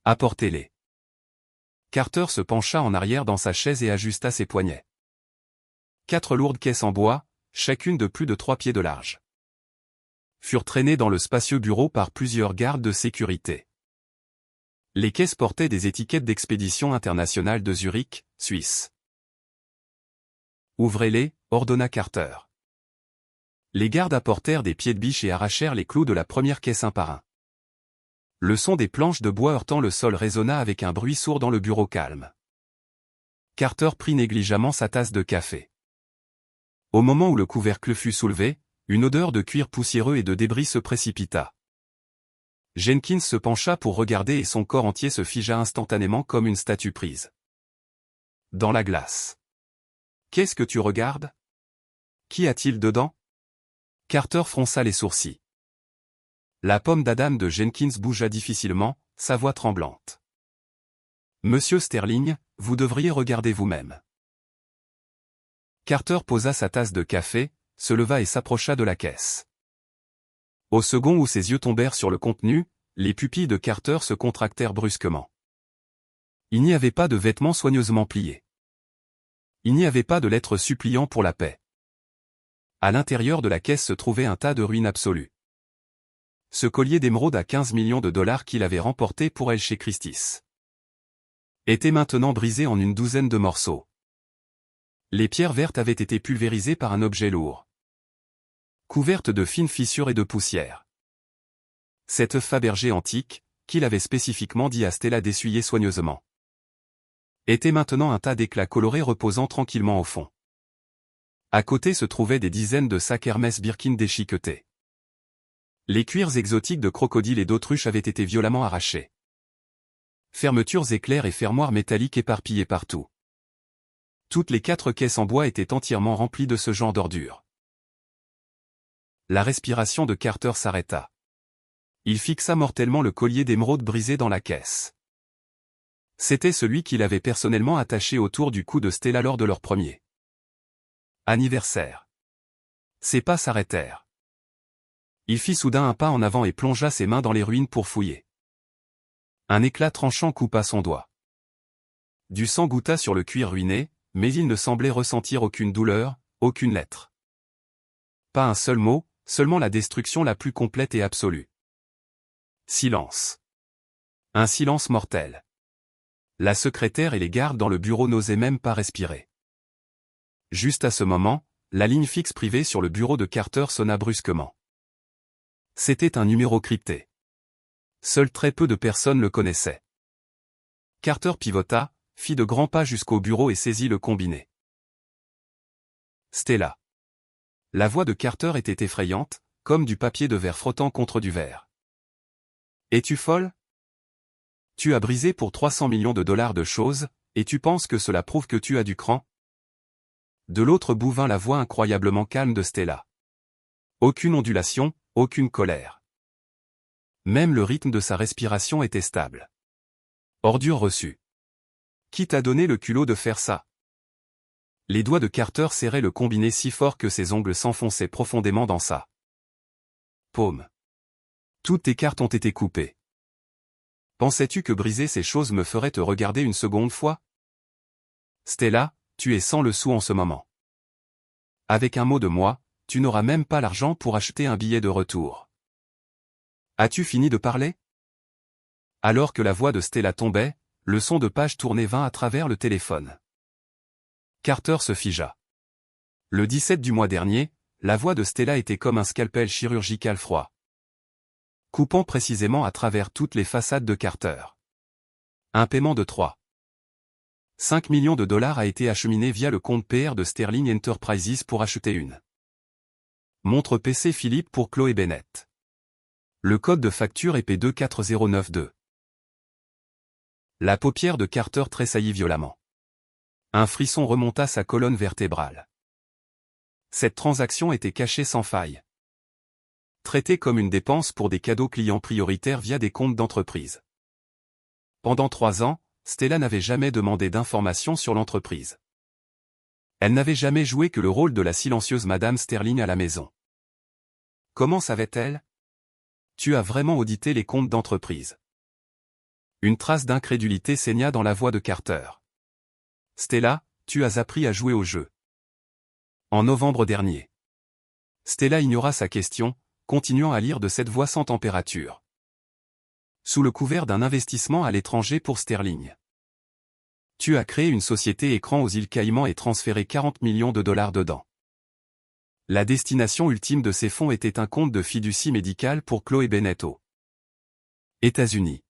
Apportez-les. Carter se pencha en arrière dans sa chaise et ajusta ses poignets. 4 lourdes caisses en bois, chacune de plus de 3 pieds de large, furent traînées dans le spacieux bureau par plusieurs gardes de sécurité. Les caisses portaient des étiquettes d'expédition internationale de Zurich, Suisse. Ouvrez-les, ordonna Carter. Les gardes apportèrent des pieds de biche et arrachèrent les clous de la première caisse un par un. Le son des planches de bois heurtant le sol résonna avec un bruit sourd dans le bureau calme. Carter prit négligemment sa tasse de café. Au moment où le couvercle fut soulevé, une odeur de cuir poussiéreux et de débris se précipita. Jenkins se pencha pour regarder et son corps entier se figea instantanément comme une statue prise dans la glace. « Qu'est-ce que tu regardes ? Qu'y a-t-il dedans ?» Carter fronça les sourcils. La pomme d'Adam de Jenkins bougea difficilement, sa voix tremblante. « Monsieur Sterling, vous devriez regarder vous-même. » Carter posa sa tasse de café, se leva et s'approcha de la caisse. Au second où ses yeux tombèrent sur le contenu, les pupilles de Carter se contractèrent brusquement. Il n'y avait pas de vêtements soigneusement pliés. Il n'y avait pas de lettres suppliant pour la paix. À l'intérieur de la caisse se trouvait un tas de ruines absolues. Ce collier d'émeraude à 15 millions de dollars qu'il avait remporté pour elle chez Christie's était maintenant brisé en une douzaine de morceaux. Les pierres vertes avaient été pulvérisées par un objet lourd, couverte de fines fissures et de poussière. Cette Fabergé antique, qu'il avait spécifiquement dit à Stella d'essuyer soigneusement, était maintenant un tas d'éclats colorés reposant tranquillement au fond. À côté se trouvaient des dizaines de sacs Hermès Birkin déchiquetés. Les cuirs exotiques de crocodile et d'autruche avaient été violemment arrachés. Fermetures éclairs et fermoirs métalliques éparpillés partout. Toutes les 4 caisses en bois étaient entièrement remplies de ce genre d'ordures. La respiration de Carter s'arrêta. Il fixa mortellement le collier d'émeraude brisé dans la caisse. C'était celui qu'il avait personnellement attaché autour du cou de Stella lors de leur premier anniversaire. Ses pas s'arrêtèrent. Il fit soudain un pas en avant et plongea ses mains dans les ruines pour fouiller. Un éclat tranchant coupa son doigt. Du sang goutta sur le cuir ruiné, mais il ne semblait ressentir aucune douleur, aucune lettre. Pas un seul mot, seulement la destruction la plus complète et absolue. Silence. Un silence mortel. La secrétaire et les gardes dans le bureau n'osaient même pas respirer. Juste à ce moment, la ligne fixe privée sur le bureau de Carter sonna brusquement. C'était un numéro crypté. Seuls très peu de personnes le connaissaient. Carter pivota, fit de grands pas jusqu'au bureau et saisit le combiné. Stella. La voix de Carter était effrayante, comme du papier de verre frottant contre du verre. Es-tu folle? Tu as brisé pour 300 millions de dollars de choses, et tu penses que cela prouve que tu as du cran? De l'autre bout vint la voix incroyablement calme de Stella. Aucune ondulation, aucune colère. Même le rythme de sa respiration était stable. Ordure reçue. Qui t'a donné le culot de faire ça? Les doigts de Carter serraient le combiné si fort que ses ongles s'enfonçaient profondément dans sa paume. Toutes tes cartes ont été coupées. Pensais-tu que briser ces choses me ferait te regarder une seconde fois? Stella, tu es sans le sou en ce moment. Avec un mot de moi, tu n'auras même pas l'argent pour acheter un billet de retour. As-tu fini de parler? Alors que la voix de Stella tombait, Le son de page tournée vint à travers le téléphone. Carter se figea. Le 17 du mois dernier, la voix de Stella était comme un scalpel chirurgical froid, coupant précisément à travers toutes les façades de Carter. Un paiement de 3,5 millions de dollars a été acheminé via le compte PR de Sterling Enterprises pour acheter une montre PC Philippe pour Chloé Bennett. Le code de facture est P24092. La paupière de Carter tressaillit violemment. Un frisson remonta sa colonne vertébrale. Cette transaction était cachée sans faille. Traitée comme une dépense pour des cadeaux clients prioritaires via des comptes d'entreprise. Pendant 3 ans, Stella n'avait jamais demandé d'informations sur l'entreprise. Elle n'avait jamais joué que le rôle de la silencieuse Madame Sterling à la maison. Comment savait-elle? Tu as vraiment audité les comptes d'entreprise. Une trace d'incrédulité saigna dans la voix de Carter. Stella, tu as appris à jouer au jeu. En novembre dernier. Stella ignora sa question, continuant à lire de cette voix sans température. Sous le couvert d'un investissement à l'étranger pour Sterling. Tu as créé une société écran aux îles Caïmans et transféré 40 millions de dollars dedans. La destination ultime de ces fonds était un compte de fiducie médicale pour Chloé Bennett aux États-Unis.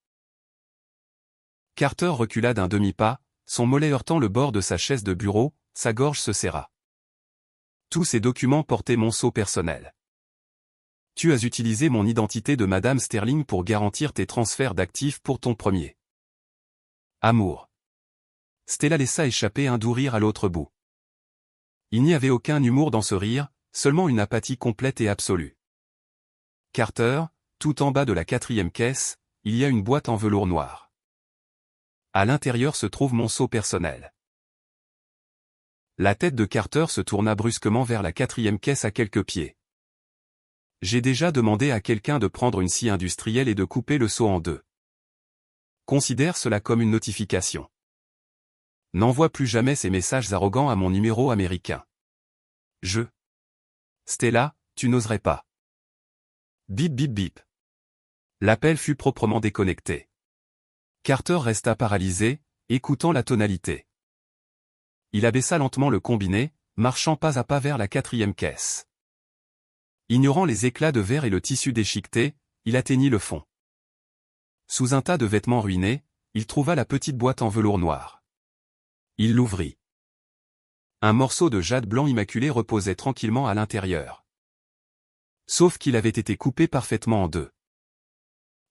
Carter recula d'un demi-pas, son mollet heurtant le bord de sa chaise de bureau, sa gorge se serra. Tous ces documents portaient mon sceau personnel. Tu as utilisé mon identité de Madame Sterling pour garantir tes transferts d'actifs pour ton premier amour. Stella laissa échapper un doux rire à l'autre bout. Il n'y avait aucun humour dans ce rire, seulement une apathie complète et absolue. Carter, tout en bas de la 4e caisse, il y a une boîte en velours noir. À l'intérieur se trouve mon sceau personnel. La tête de Carter se tourna brusquement vers la 4e caisse à quelques pieds. J'ai déjà demandé à quelqu'un de prendre une scie industrielle et de couper le sceau en 2. Considère cela comme une notification. N'envoie plus jamais ces messages arrogants à mon numéro américain. Stella, tu n'oserais pas. Bip bip bip. L'appel fut proprement déconnecté. Carter resta paralysé, écoutant la tonalité. Il abaissa lentement le combiné, marchant pas à pas vers la 4e caisse. Ignorant les éclats de verre et le tissu déchiqueté, il atteignit le fond. Sous un tas de vêtements ruinés, il trouva la petite boîte en velours noir. Il l'ouvrit. Un morceau de jade blanc immaculé reposait tranquillement à l'intérieur. Sauf qu'il avait été coupé parfaitement en 2.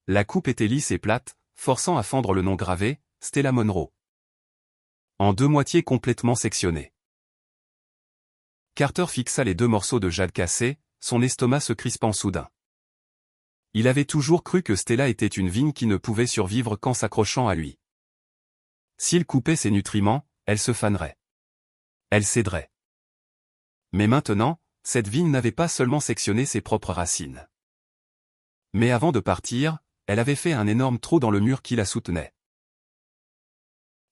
La coupe était lisse et plate, forçant à fendre le nom gravé, Stella Monroe. En 2 moitiés complètement sectionnées. Carter fixa les 2 morceaux de jade cassés, son estomac se crispant soudain. Il avait toujours cru que Stella était une vigne qui ne pouvait survivre qu'en s'accrochant à lui. S'il coupait ses nutriments, elle se fanerait. Elle céderait. Mais maintenant, cette vigne n'avait pas seulement sectionné ses propres racines. Mais avant de partir, elle avait fait un énorme trou dans le mur qui la soutenait.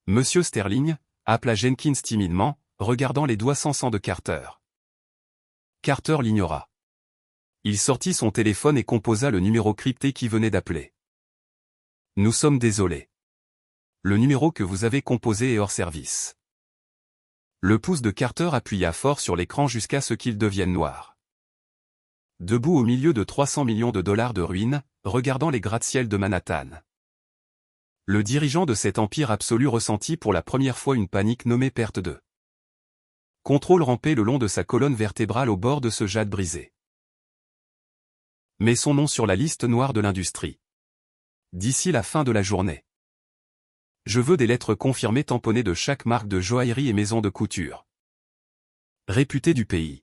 Monsieur Sterling, appela Jenkins timidement, regardant les doigts sans sang de Carter. Carter l'ignora. Il sortit son téléphone et composa le numéro crypté qui venait d'appeler. Nous sommes désolés. Le numéro que vous avez composé est hors service. Le pouce de Carter appuya fort sur l'écran jusqu'à ce qu'il devienne noir. Debout au milieu de 300 millions de dollars de ruines, regardant les gratte-ciel de Manhattan. Le dirigeant de cet empire absolu ressentit pour la première fois une panique nommée perte de contrôle rampait le long de sa colonne vertébrale au bord de ce jade brisé. Mets son nom sur la liste noire de l'industrie. D'ici la fin de la journée. Je veux des lettres confirmées tamponnées de chaque marque de joaillerie et maison de couture réputée du pays.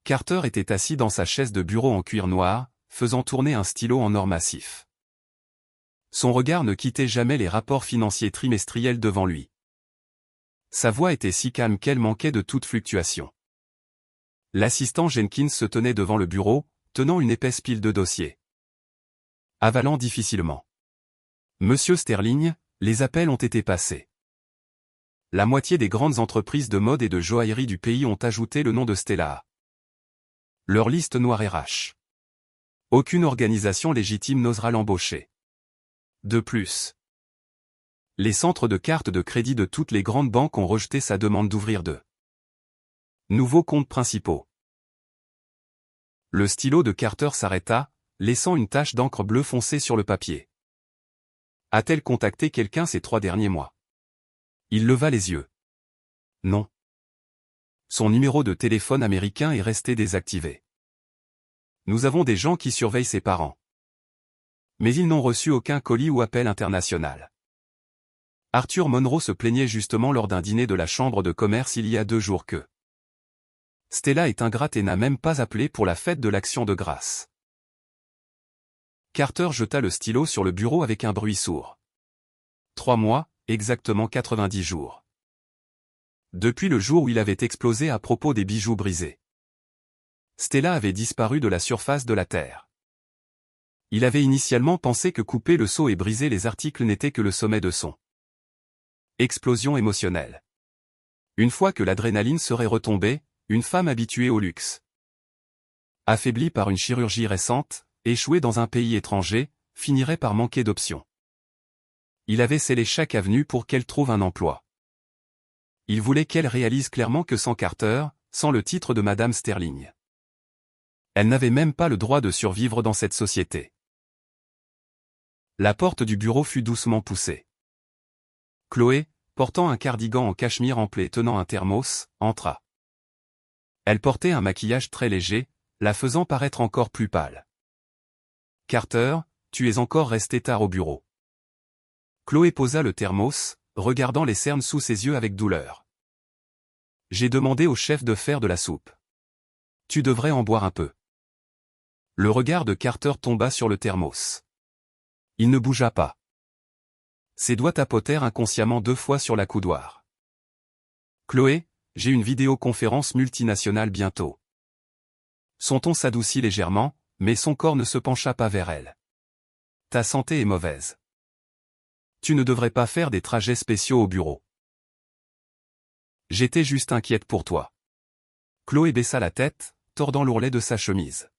Carter était assis dans sa chaise de bureau en cuir noir, faisant tourner un stylo en or massif. Son regard ne quittait jamais les rapports financiers trimestriels devant lui. Sa voix était si calme qu'elle manquait de toute fluctuation. L'assistant Jenkins se tenait devant le bureau, tenant une épaisse pile de dossiers. Avalant difficilement. Monsieur Sterling, les appels ont été passés. La moitié des grandes entreprises de mode et de joaillerie du pays ont ajouté le nom de Stella à leur liste noire RH. Aucune organisation légitime n'osera l'embaucher. De plus, Les centres de cartes de crédit de toutes les grandes banques ont rejeté sa demande d'ouvrir de nouveaux comptes principaux. Le stylo de Carter s'arrêta, laissant une tache d'encre bleu foncé sur le papier. A-t-elle contacté quelqu'un ces 3 derniers mois? Il leva les yeux. Non. Son numéro de téléphone américain est resté désactivé. Nous avons des gens qui surveillent ses parents. Mais ils n'ont reçu aucun colis ou appel international. Arthur Monroe se plaignait justement lors d'un dîner de la chambre de commerce il y a 2 jours que Stella est ingrate et n'a même pas appelé pour la fête de l'Action de grâce. Carter jeta le stylo sur le bureau avec un bruit sourd. 3 mois, exactement 90 jours. Depuis le jour où il avait explosé à propos des bijoux brisés. Stella avait disparu de la surface de la Terre. Il avait initialement pensé que couper le seau et briser les articles n'était que le sommet de son explosion émotionnelle. Une fois que l'adrénaline serait retombée, une femme habituée au luxe, affaiblie par une chirurgie récente, échouée dans un pays étranger, finirait par manquer d'options. Il avait scellé chaque avenue pour qu'elle trouve un emploi. Il voulait qu'elle réalise clairement que sans Carter, sans le titre de Madame Sterling, elle n'avait même pas le droit de survivre dans cette société. La porte du bureau fut doucement poussée. Chloé, portant un cardigan en cachemire ample et tenant un thermos, entra. Elle portait un maquillage très léger, la faisant paraître encore plus pâle. « Carter, tu es encore resté tard au bureau. » Chloé posa le thermos, regardant les cernes sous ses yeux avec douleur. « J'ai demandé au chef de faire de la soupe. Tu devrais en boire un peu. » Le regard de Carter tomba sur le thermos. Il ne bougea pas. Ses doigts tapotèrent inconsciemment 2 fois sur la coudoir. « Chloé, j'ai une vidéoconférence multinationale bientôt. » Son ton s'adoucit légèrement, mais son corps ne se pencha pas vers elle. « Ta santé est mauvaise. Tu ne devrais pas faire des trajets spéciaux au bureau. » J'étais juste inquiète pour toi. Chloé baissa la tête, tordant l'ourlet de sa chemise.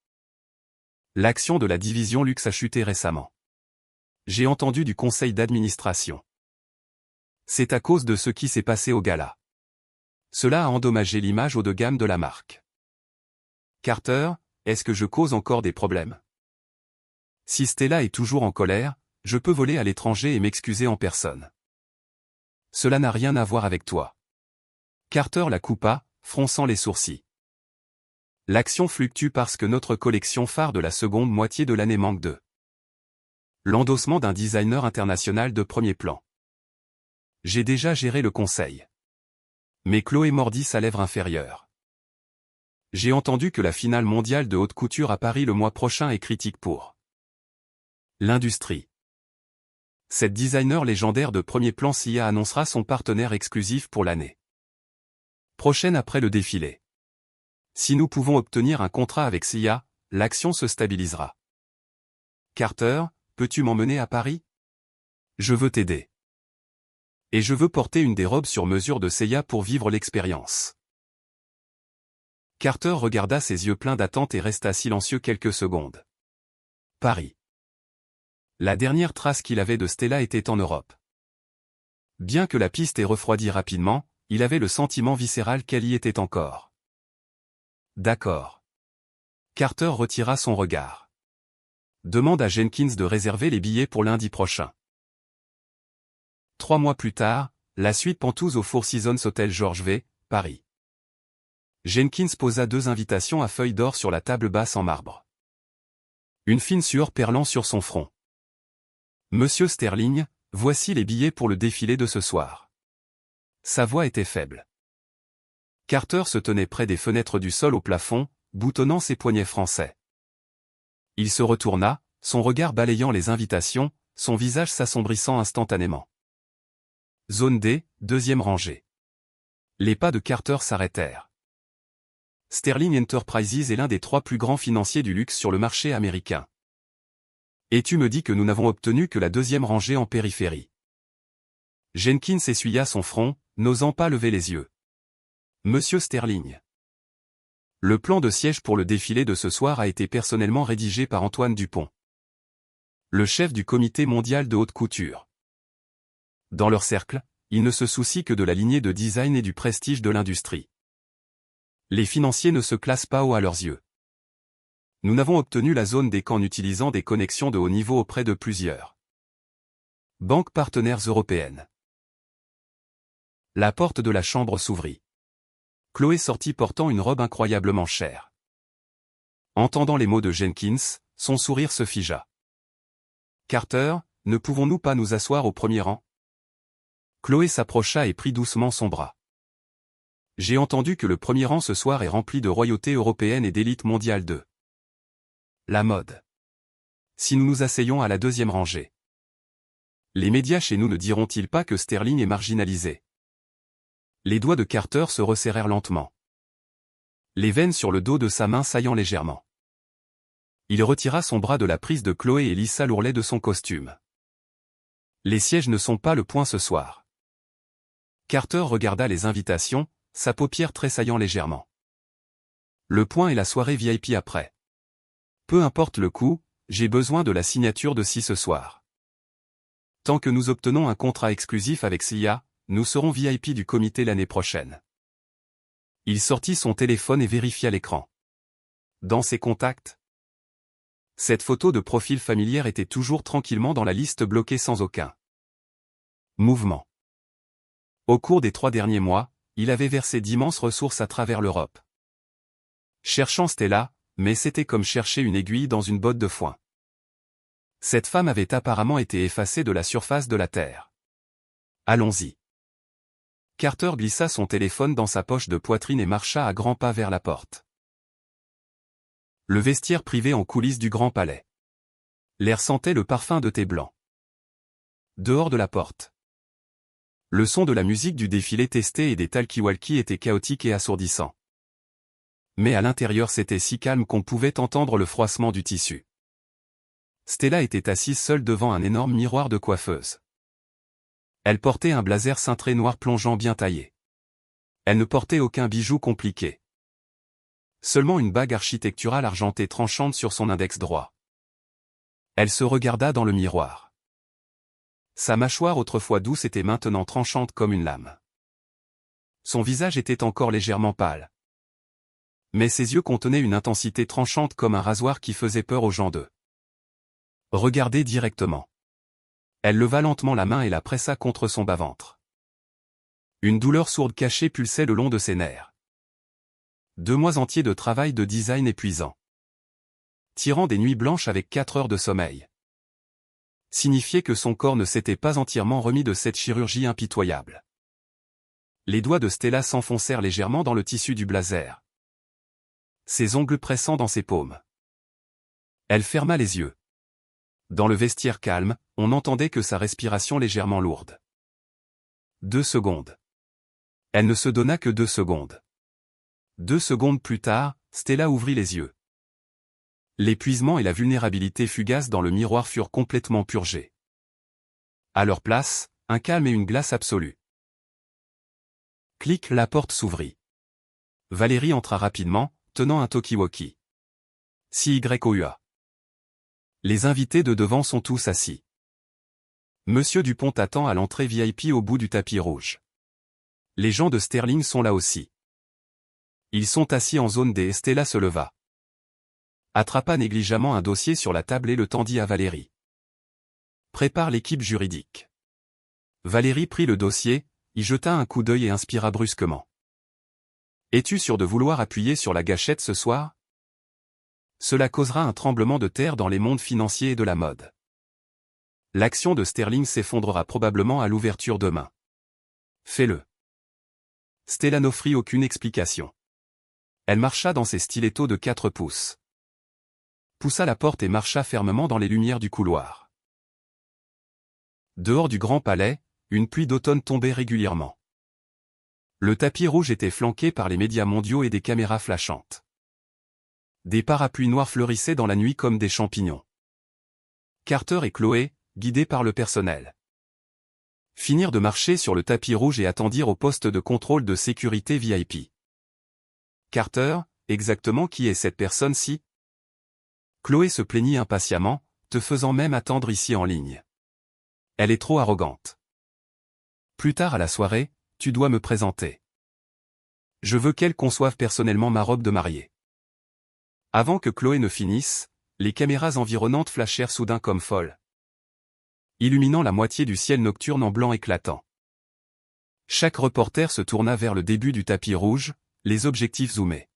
L'action de la division luxe a chuté récemment. J'ai entendu du conseil d'administration. C'est à cause de ce qui s'est passé au gala. Cela a endommagé l'image haut de gamme de la marque. Carter, est-ce que je cause encore des problèmes? Si Stella est toujours en colère, je peux voler à l'étranger et m'excuser en personne. Cela n'a rien à voir avec toi. Carter la coupa, fronçant les sourcils. L'action fluctue parce que notre collection phare de la seconde moitié de l'année manque de l'endossement d'un designer international de premier plan. J'ai déjà géré le conseil. Mais Chloé mordit sa lèvre inférieure. J'ai entendu que la finale mondiale de haute couture à Paris le mois prochain est critique pour l'industrie. Cette designer légendaire de premier plan Sia annoncera son partenaire exclusif pour l'année prochaine après le défilé. Si nous pouvons obtenir un contrat avec Sia, l'action se stabilisera. Carter, peux-tu m'emmener à Paris? Je veux t'aider. Et je veux porter une des robes sur mesure de Sia pour vivre l'expérience. Carter regarda ses yeux pleins d'attente et resta silencieux quelques secondes. Paris. La dernière trace qu'il avait de Stella était en Europe. Bien que la piste ait refroidi rapidement, il avait le sentiment viscéral qu'elle y était encore. D'accord. Carter retira son regard. Demande à Jenkins de réserver les billets pour lundi prochain. 3 mois plus tard, la suite Pentouse au Four Seasons Hotel George V, Paris. Jenkins posa 2 invitations à feuilles d'or sur la table basse en marbre. Une fine sueur perlant sur son front. Monsieur Sterling, voici les billets pour le défilé de ce soir. Sa voix était faible. Carter se tenait près des fenêtres du sol au plafond, boutonnant ses poignets français. Il se retourna, son regard balayant les invitations, son visage s'assombrissant instantanément. Zone D, 2e rangée. Les pas de Carter s'arrêtèrent. Sterling Enterprises est l'un des 3 plus grands financiers du luxe sur le marché américain. Et tu me dis que nous n'avons obtenu que la 2e rangée en périphérie. Jenkins essuya son front, n'osant pas lever les yeux. Monsieur Sterling. Le plan de siège pour le défilé de ce soir a été personnellement rédigé par Antoine Dupont, le chef du comité mondial de haute couture. Dans leur cercle, ils ne se soucient que de la lignée de design et du prestige de l'industrie. Les financiers ne se classent pas haut à leurs yeux. Nous n'avons obtenu la zone des qu'en utilisant des connexions de haut niveau auprès de plusieurs banques partenaires européennes. La porte de la chambre s'ouvrit. Chloé sortit portant une robe incroyablement chère. Entendant les mots de Jenkins, son sourire se figea. « Carter, ne pouvons-nous pas nous asseoir au premier rang ?» Chloé s'approcha et prit doucement son bras. « J'ai entendu que le premier rang ce soir est rempli de royauté européenne et d'élite mondiale de la mode. Si nous nous asseyons à la deuxième rangée, les médias chez nous ne diront-ils pas que Sterling est marginalisé ?» Les doigts de Carter se resserrèrent lentement. Les veines sur le dos de sa main saillant légèrement. Il retira son bras de la prise de Chloé et lissa l'ourlet de son costume. « Les sièges ne sont pas le point ce soir. » Carter regarda les invitations, sa paupière tressaillant légèrement. « Le point est la soirée VIP après. Peu importe le coût, j'ai besoin de la signature de ce soir. Tant que nous obtenons un contrat exclusif avec SIA, nous serons VIP du comité l'année prochaine. » Il sortit son téléphone et vérifia l'écran. Dans ses contacts, cette photo de profil familière était toujours tranquillement dans la liste bloquée sans aucun mouvement. Au cours des 3 derniers mois, il avait versé d'immenses ressources à travers l'Europe. Cherchant Stella, mais c'était comme chercher une aiguille dans une botte de foin. Cette femme avait apparemment été effacée de la surface de la Terre. Allons-y. Carter glissa son téléphone dans sa poche de poitrine et marcha à grands pas vers la porte. Le vestiaire privé en coulisses du Grand Palais. L'air sentait le parfum de thé blanc. Dehors de la porte, le son de la musique du défilé testé et des talkie-walkie était chaotique et assourdissant. Mais à l'intérieur c'était si calme qu'on pouvait entendre le froissement du tissu. Stella était assise seule devant un énorme miroir de coiffeuse. Elle portait un blazer cintré noir plongeant bien taillé. Elle ne portait aucun bijou compliqué. Seulement une bague architecturale argentée tranchante sur son index droit. Elle se regarda dans le miroir. Sa mâchoire autrefois douce était maintenant tranchante comme une lame. Son visage était encore légèrement pâle. Mais ses yeux contenaient une intensité tranchante comme un rasoir qui faisait peur aux gens de regarder directement. Elle leva lentement la main et la pressa contre son bas-ventre. Une douleur sourde cachée pulsait le long de ses nerfs. 2 mois entiers de travail de design épuisant. Tirant des nuits blanches avec 4 heures de sommeil. Signifiait que son corps ne s'était pas entièrement remis de cette chirurgie impitoyable. Les doigts de Stella s'enfoncèrent légèrement dans le tissu du blazer. Ses ongles pressant dans ses paumes. Elle ferma les yeux. Dans le vestiaire calme, on n'entendait que sa respiration légèrement lourde. 2 secondes. Elle ne se donna que 2 secondes. 2 secondes plus tard, Stella ouvrit les yeux. L'épuisement et la vulnérabilité fugace dans le miroir furent complètement purgés. À leur place, un calme et une glace absolue. Clic, la porte s'ouvrit. Valérie entra rapidement, tenant un talkie-walkie. CYOUA. Les invités de devant sont tous assis. Monsieur Dupont attend à l'entrée VIP au bout du tapis rouge. Les gens de Sterling sont là aussi. Ils sont assis en zone D. Stella se leva. Attrapa négligemment un dossier sur la table et le tendit à Valérie. Prépare l'équipe juridique. Valérie prit le dossier, y jeta un coup d'œil et inspira brusquement. Es-tu sûr de vouloir appuyer sur la gâchette ce soir? Cela causera un tremblement de terre dans les mondes financiers et de la mode. L'action de Sterling s'effondrera probablement à l'ouverture demain. Fais-le. Stella n'offrit aucune explication. Elle marcha dans ses stilettos de 4 pouces. Poussa la porte et marcha fermement dans les lumières du couloir. Dehors du Grand Palais, une pluie d'automne tombait régulièrement. Le tapis rouge était flanqué par les médias mondiaux et des caméras flashantes. Des parapluies noirs fleurissaient dans la nuit comme des champignons. Carter et Chloé, guidés par le personnel, finirent de marcher sur le tapis rouge et attendirent au poste de contrôle de sécurité VIP. Carter, exactement qui est cette personne-ci? Chloé se plaignit impatiemment, te faisant même attendre ici en ligne. Elle est trop arrogante. Plus tard à la soirée, tu dois me présenter. Je veux qu'elle conçoive personnellement ma robe de mariée. Avant que Chloé ne finisse, les caméras environnantes flashèrent soudain comme folles, illuminant la moitié du ciel nocturne en blanc éclatant. Chaque reporter se tourna vers le début du tapis rouge, les objectifs zoomés.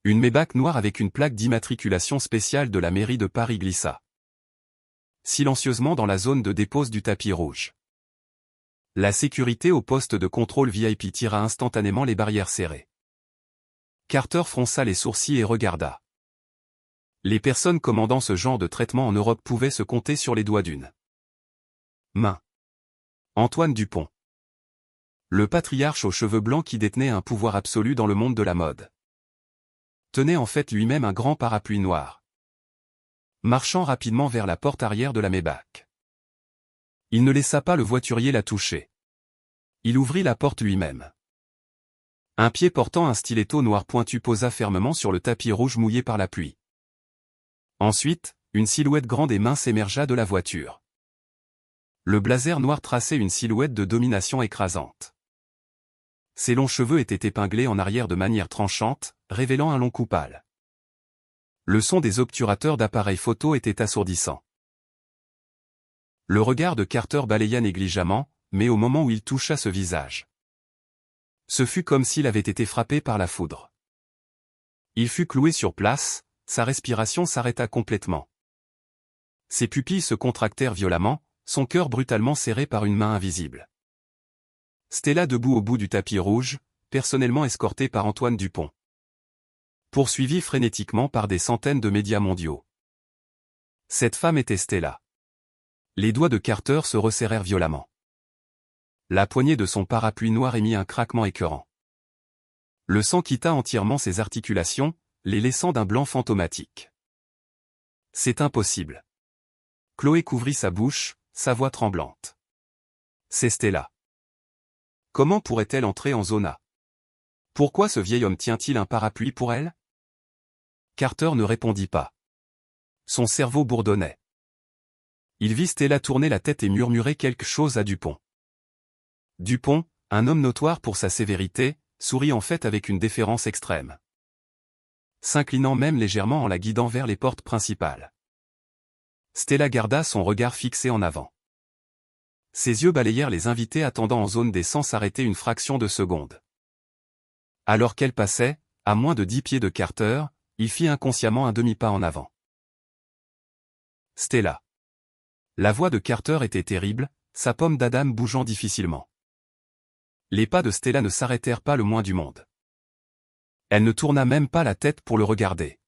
Une Maybach noire avec une plaque d'immatriculation spéciale de la mairie de Paris glissa silencieusement dans la zone de dépose du tapis rouge. La sécurité au poste de contrôle VIP tira instantanément les barrières serrées. Carter fronça les sourcils et regarda. Les personnes commandant ce genre de traitement en Europe pouvaient se compter sur les doigts d'une main. Antoine Dupont. Le patriarche aux cheveux blancs qui détenait un pouvoir absolu dans le monde de la mode. Tenait en fait lui-même un grand parapluie noir, marchant rapidement vers la porte arrière de la Maybach. Il ne laissa pas le voiturier la toucher. Il ouvrit la porte lui-même. Un pied portant un stiletto noir pointu posa fermement sur le tapis rouge mouillé par la pluie. Ensuite, une silhouette grande et mince émergea de la voiture. Le blazer noir traçait une silhouette de domination écrasante. Ses longs cheveux étaient épinglés en arrière de manière tranchante, révélant un long cou pâle. Le son des obturateurs d'appareils photo était assourdissant. Le regard de Carter balaya négligemment, mais au moment où il toucha ce visage, ce fut comme s'il avait été frappé par la foudre. Il fut cloué sur place, sa respiration s'arrêta complètement. Ses pupilles se contractèrent violemment, son cœur brutalement serré par une main invisible. Stella debout au bout du tapis rouge, personnellement escortée par Antoine Dupont, poursuivie frénétiquement par des centaines de médias mondiaux. Cette femme était Stella. Les doigts de Carter se resserrèrent violemment. La poignée de son parapluie noir émit un craquement écœurant. Le sang quitta entièrement ses articulations, les laissant d'un blanc fantomatique. C'est impossible. Chloé couvrit sa bouche, sa voix tremblante. C'est Stella. Comment pourrait-elle entrer en zone A? Pourquoi ce vieil homme tient-il un parapluie pour elle? Carter ne répondit pas. Son cerveau bourdonnait. Il vit Stella tourner la tête et murmurer quelque chose à Dupont. Dupont, un homme notoire pour sa sévérité, sourit en fait avec une déférence extrême, s'inclinant même légèrement en la guidant vers les portes principales. Stella garda son regard fixé en avant. Ses yeux balayèrent les invités attendant en zone D sans s'arrêter une fraction de seconde. Alors qu'elle passait, à moins de 10 pieds de Carter, il fit inconsciemment un demi-pas en avant. Stella. La voix de Carter était terrible, sa pomme d'Adam bougeant difficilement. Les pas de Stella ne s'arrêtèrent pas le moins du monde. Elle ne tourna même pas la tête pour le regarder.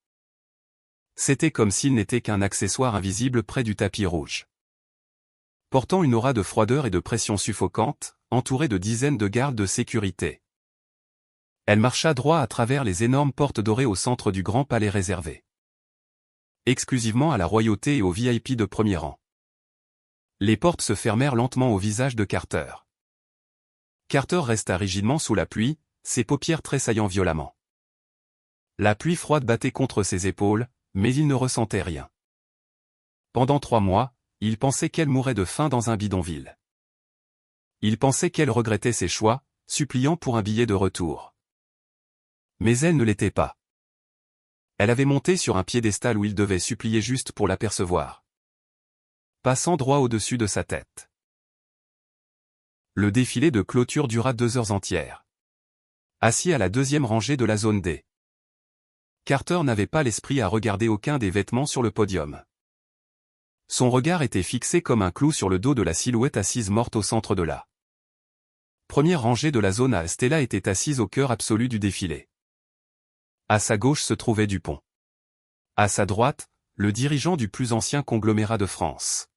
C'était comme s'il n'était qu'un accessoire invisible près du tapis rouge. Portant une aura de froideur et de pression suffocante, entourée de dizaines de gardes de sécurité. Elle marcha droit à travers les énormes portes dorées au centre du grand palais réservé exclusivement à la royauté et aux VIP de premier rang. Les portes se fermèrent lentement au visage de Carter. Carter resta rigidement sous la pluie, ses paupières tressaillant violemment. La pluie froide battait contre ses épaules, mais il ne ressentait rien. Pendant 3 mois, il pensait qu'elle mourrait de faim dans un bidonville. Il pensait qu'elle regrettait ses choix, suppliant pour un billet de retour. Mais elle ne l'était pas. Elle avait monté sur un piédestal où il devait supplier juste pour l'apercevoir, passant droit au-dessus de sa tête. Le défilé de clôture dura 2 heures entières. Assis à la 2e rangée de la zone D, Carter n'avait pas l'esprit à regarder aucun des vêtements sur le podium. Son regard était fixé comme un clou sur le dos de la silhouette assise morte au centre de la première rangée de la zone A. Stella était assise au cœur absolu du défilé. À sa gauche se trouvait Dupont. À sa droite, le dirigeant du plus ancien conglomérat de France.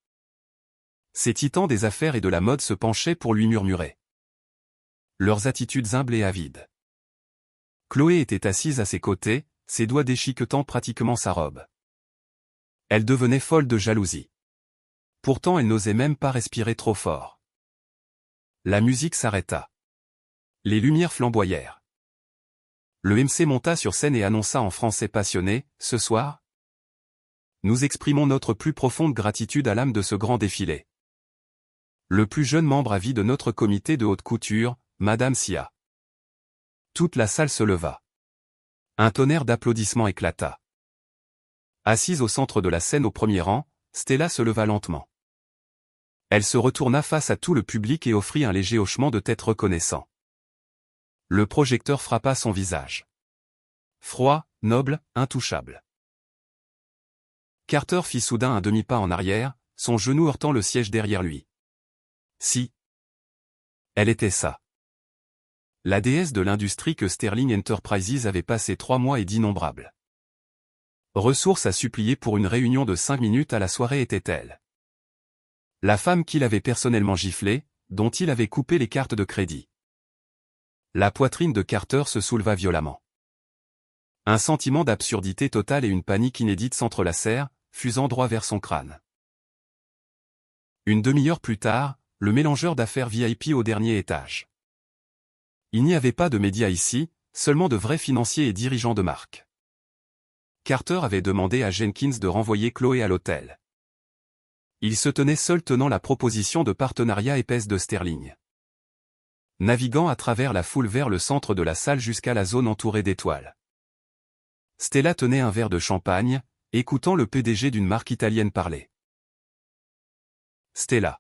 Ces titans des affaires et de la mode se penchaient pour lui murmurer leurs attitudes humbles et avides. Chloé était assise à ses côtés, ses doigts déchiquetant pratiquement sa robe. Elle devenait folle de jalousie. Pourtant elle n'osait même pas respirer trop fort. La musique s'arrêta. Les lumières flamboyèrent. Le MC monta sur scène et annonça en français passionné, « Ce soir, nous exprimons notre plus profonde gratitude à l'âme de ce grand défilé. Le plus jeune membre à vie de notre comité de haute couture, Madame Sia. Toute la salle se leva. Un tonnerre d'applaudissements éclata. Assise au centre de la scène au premier rang, Stella se leva lentement. Elle se retourna face à tout le public et offrit un léger hochement de tête reconnaissant. Le projecteur frappa son visage. Froid, noble, intouchable. Carter fit soudain un demi-pas en arrière, son genou heurtant le siège derrière lui. Si. Elle était ça. La déesse de l'industrie que Sterling Enterprises avait passé 3 mois et d'innombrables ressources à supplier pour une réunion de 5 minutes à la soirée était-elle. La femme qu'il avait personnellement giflée, dont il avait coupé les cartes de crédit. La poitrine de Carter se souleva violemment. Un sentiment d'absurdité totale et une panique inédite s'entrelacèrent, fusant droit vers son crâne. Une demi-heure plus tard, le mélangeur d'affaires VIP au dernier étage. Il n'y avait pas de médias ici, seulement de vrais financiers et dirigeants de marque. Carter avait demandé à Jenkins de renvoyer Chloé à l'hôtel. Il se tenait seul tenant la proposition de partenariat épaisse de Sterling. Naviguant à travers la foule vers le centre de la salle jusqu'à la zone entourée d'étoiles. Stella tenait un verre de champagne, écoutant le PDG d'une marque italienne parler. Stella.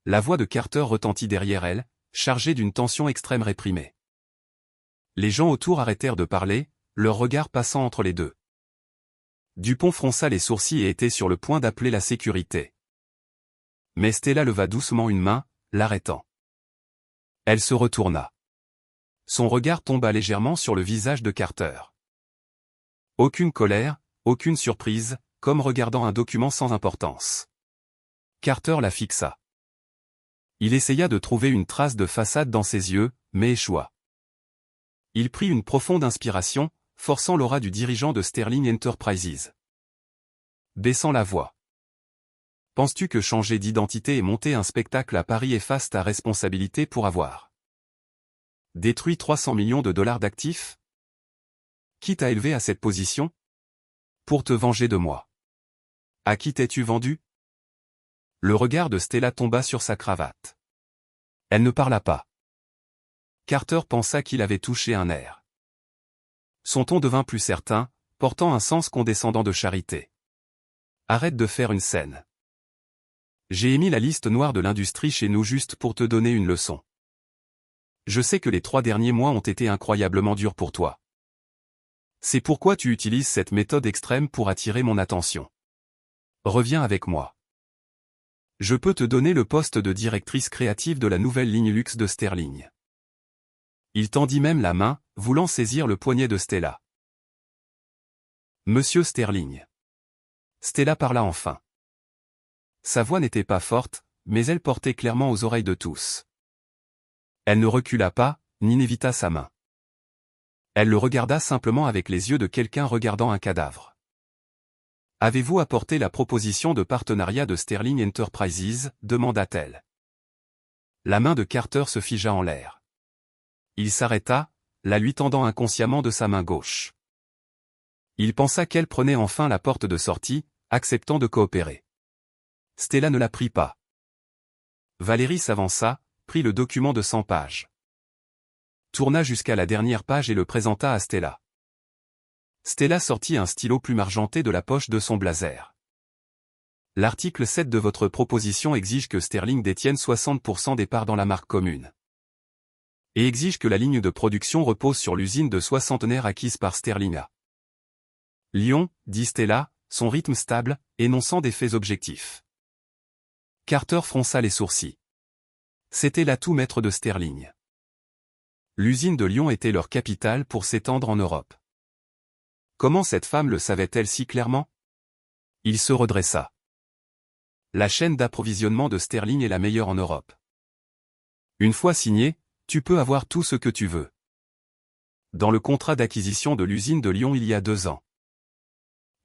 La voix de Carter retentit derrière elle, chargée d'une tension extrême réprimée. Les gens autour arrêtèrent de parler, leurs regards passant entre les deux. Dupont fronça les sourcils et était sur le point d'appeler la sécurité. Mais Stella leva doucement une main, l'arrêtant. Elle se retourna. Son regard tomba légèrement sur le visage de Carter. Aucune colère, aucune surprise, comme regardant un document sans importance. Carter la fixa. Il essaya de trouver une trace de façade dans ses yeux, mais échoua. Il prit une profonde inspiration, forçant l'aura du dirigeant de Sterling Enterprises. Baissant la voix. Penses-tu que changer d'identité et monter un spectacle à Paris efface ta responsabilité pour avoir détruit 300 millions de dollars d'actifs? Qui t'a élevé à cette position? Pour te venger de moi. À qui t'es-tu vendu? Le regard de Stella tomba sur sa cravate. Elle ne parla pas. Carter pensa qu'il avait touché un nerf. Son ton devint plus certain, portant un sens condescendant de charité. Arrête de faire une scène. J'ai émis la liste noire de l'industrie chez nous juste pour te donner une leçon. Je sais que les 3 derniers mois ont été incroyablement durs pour toi. C'est pourquoi tu utilises cette méthode extrême pour attirer mon attention. Reviens avec moi. Je peux te donner le poste de directrice créative de la nouvelle ligne luxe de Sterling. Il tendit même la main, voulant saisir le poignet de Stella. Monsieur Sterling. Stella parla enfin. Sa voix n'était pas forte, mais elle portait clairement aux oreilles de tous. Elle ne recula pas, ni n'évita sa main. Elle le regarda simplement avec les yeux de quelqu'un regardant un cadavre. Avez-vous apporté la proposition de partenariat de Sterling Enterprises, demanda-t-elle. La main de Carter se figea en l'air. Il s'arrêta, la lui tendant inconsciemment de sa main gauche. Il pensa qu'elle prenait enfin la porte de sortie, acceptant de coopérer. Stella ne la prit pas. Valérie s'avança, prit le document de 100 pages. Tourna jusqu'à la dernière page et le présenta à Stella. Stella sortit un stylo plume argenté de la poche de son blazer. L'article 7 de votre proposition exige que Sterling détienne 60% des parts dans la marque commune. Et exige que la ligne de production repose sur l'usine de soixantenaire acquise par Sterling à Lyon, dit Stella, son rythme stable, énonçant des faits objectifs. Carter fronça les sourcils. C'était l'atout maître de Sterling. L'usine de Lyon était leur capitale pour s'étendre en Europe. Comment cette femme le savait-elle si clairement? Il se redressa. La chaîne d'approvisionnement de Sterling est la meilleure en Europe. Une fois signée, tu peux avoir tout ce que tu veux. Dans le contrat d'acquisition de l'usine de Lyon il y a 2 ans.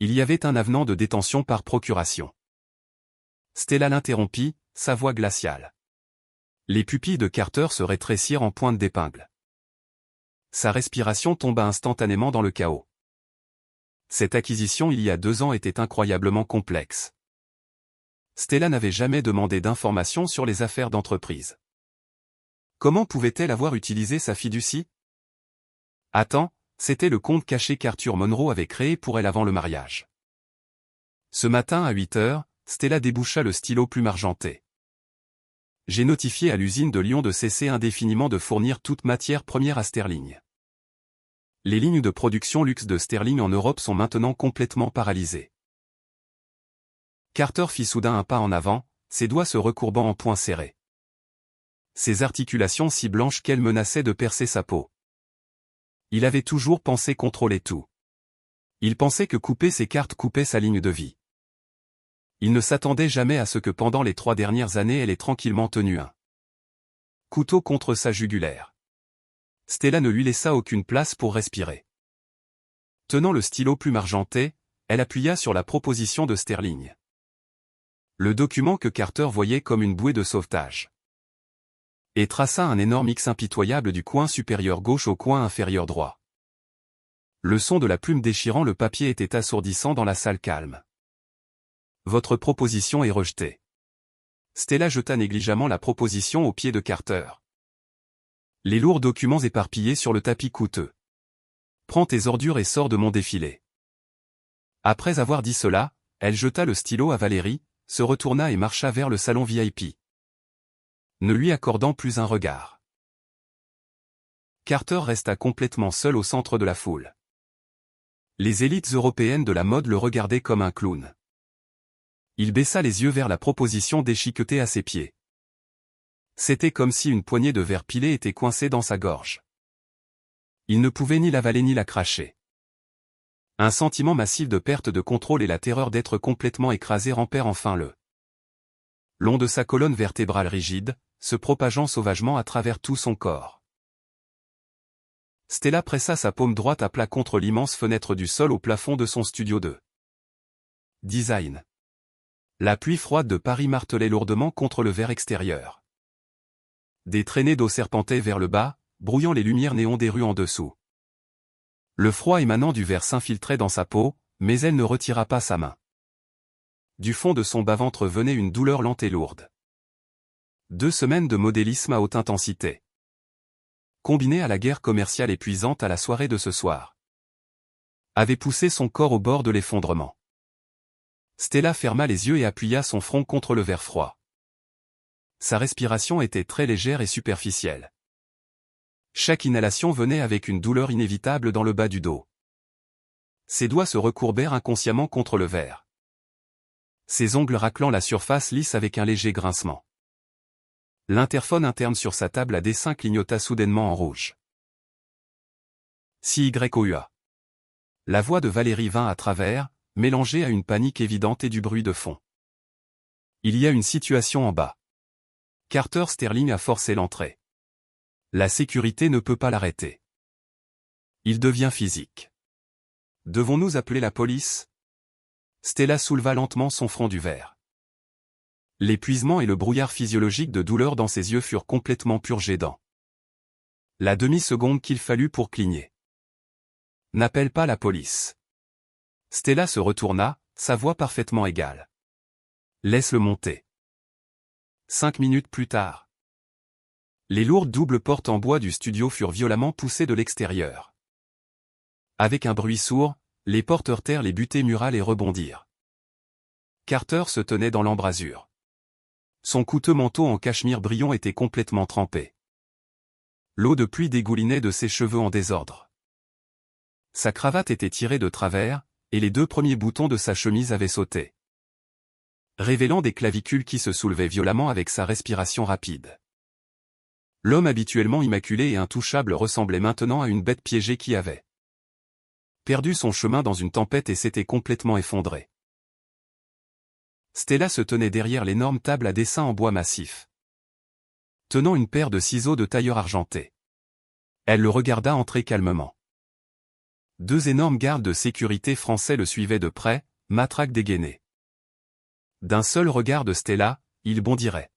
Il y avait un avenant de détention par procuration. Stella l'interrompit, sa voix glaciale. Les pupilles de Carter se rétrécirent en pointe d'épingle. Sa respiration tomba instantanément dans le chaos. Cette acquisition il y a 2 ans était incroyablement complexe. Stella n'avait jamais demandé d'informations sur les affaires d'entreprise. Comment pouvait-elle avoir utilisé sa fiducie? Attends, c'était le compte caché qu'Arthur Monroe avait créé pour elle avant le mariage. Ce matin à 8 heures, Stella déboucha le stylo plume argenté. J'ai notifié à l'usine de Lyon de cesser indéfiniment de fournir toute matière première à Sterling. Les lignes de production luxe de Sterling en Europe sont maintenant complètement paralysées. Carter fit soudain un pas en avant, ses doigts se recourbant en poings serrés. Ses articulations si blanches qu'elles menaçaient de percer sa peau. Il avait toujours pensé contrôler tout. Il pensait que couper ses cartes coupait sa ligne de vie. Il ne s'attendait jamais à ce que pendant les 3 dernières années elle ait tranquillement tenu un couteau contre sa jugulaire. Stella ne lui laissa aucune place pour respirer. Tenant le stylo plume argenté, elle appuya sur la proposition de Sterling. Le document que Carter voyait comme une bouée de sauvetage. Et traça un énorme X impitoyable du coin supérieur gauche au coin inférieur droit. Le son de la plume déchirant le papier était assourdissant dans la salle calme. Votre proposition est rejetée. Stella jeta négligemment la proposition aux pieds de Carter. Les lourds documents éparpillés sur le tapis coûteux. Prends tes ordures et sors de mon défilé. Après avoir dit cela, elle jeta le stylo à Valérie, se retourna et marcha vers le salon VIP. Ne lui accordant plus un regard. Carter resta complètement seul au centre de la foule. Les élites européennes de la mode le regardaient comme un clown. Il baissa les yeux vers la proposition déchiquetée à ses pieds. C'était comme si une poignée de verre pilé était coincée dans sa gorge. Il ne pouvait ni l'avaler ni la cracher. Un sentiment massif de perte de contrôle et la terreur d'être complètement écrasé rampèrent enfin le long de sa colonne vertébrale rigide, se propageant sauvagement à travers tout son corps. Stella pressa sa paume droite à plat contre l'immense fenêtre du sol au plafond de son studio de design. La pluie froide de Paris martelait lourdement contre le verre extérieur. Des traînées d'eau serpentaient vers le bas, brouillant les lumières néons des rues en dessous. Le froid émanant du verre s'infiltrait dans sa peau, mais elle ne retira pas sa main. Du fond de son bas-ventre venait une douleur lente et lourde. 2 semaines de modélisme à haute intensité. Combinées à la guerre commerciale épuisante à la soirée de ce soir, avaient poussé son corps au bord de l'effondrement. Stella ferma les yeux et appuya son front contre le verre froid. Sa respiration était très légère et superficielle. Chaque inhalation venait avec une douleur inévitable dans le bas du dos. Ses doigts se recourbèrent inconsciemment contre le verre. Ses ongles raclant la surface lisse avec un léger grincement. L'interphone interne sur sa table à dessin clignota soudainement en rouge. CYOUA. La voix de Valérie vint à travers, mélangée à une panique évidente et du bruit de fond. Il y a une situation en bas. Carter Sterling a forcé l'entrée. La sécurité ne peut pas l'arrêter. Il devient physique. Devons-nous appeler la police? Stella souleva lentement son front du verre. L'épuisement et le brouillard physiologique de douleur dans ses yeux furent complètement purgés dans la demi-seconde qu'il fallut pour cligner. N'appelle pas la police. Stella se retourna, sa voix parfaitement égale. Laisse-le monter. 5 minutes plus tard. Les lourdes doubles portes en bois du studio furent violemment poussées de l'extérieur. Avec un bruit sourd, les portes heurtèrent les butées murales et rebondirent. Carter se tenait dans l'embrasure. Son coûteux manteau en cachemire brillant était complètement trempé. L'eau de pluie dégoulinait de ses cheveux en désordre. Sa cravate était tirée de travers, et les 2 premiers boutons de sa chemise avaient sauté, révélant des clavicules qui se soulevaient violemment avec sa respiration rapide. L'homme habituellement immaculé et intouchable ressemblait maintenant à une bête piégée qui avait perdu son chemin dans une tempête et s'était complètement effondré. Stella se tenait derrière l'énorme table à dessin en bois massif, tenant une paire de ciseaux de tailleur argentés. Elle le regarda entrer calmement. 2 énormes gardes de sécurité français le suivaient de près, matraques dégainées. D'un seul regard de Stella, il bondirait.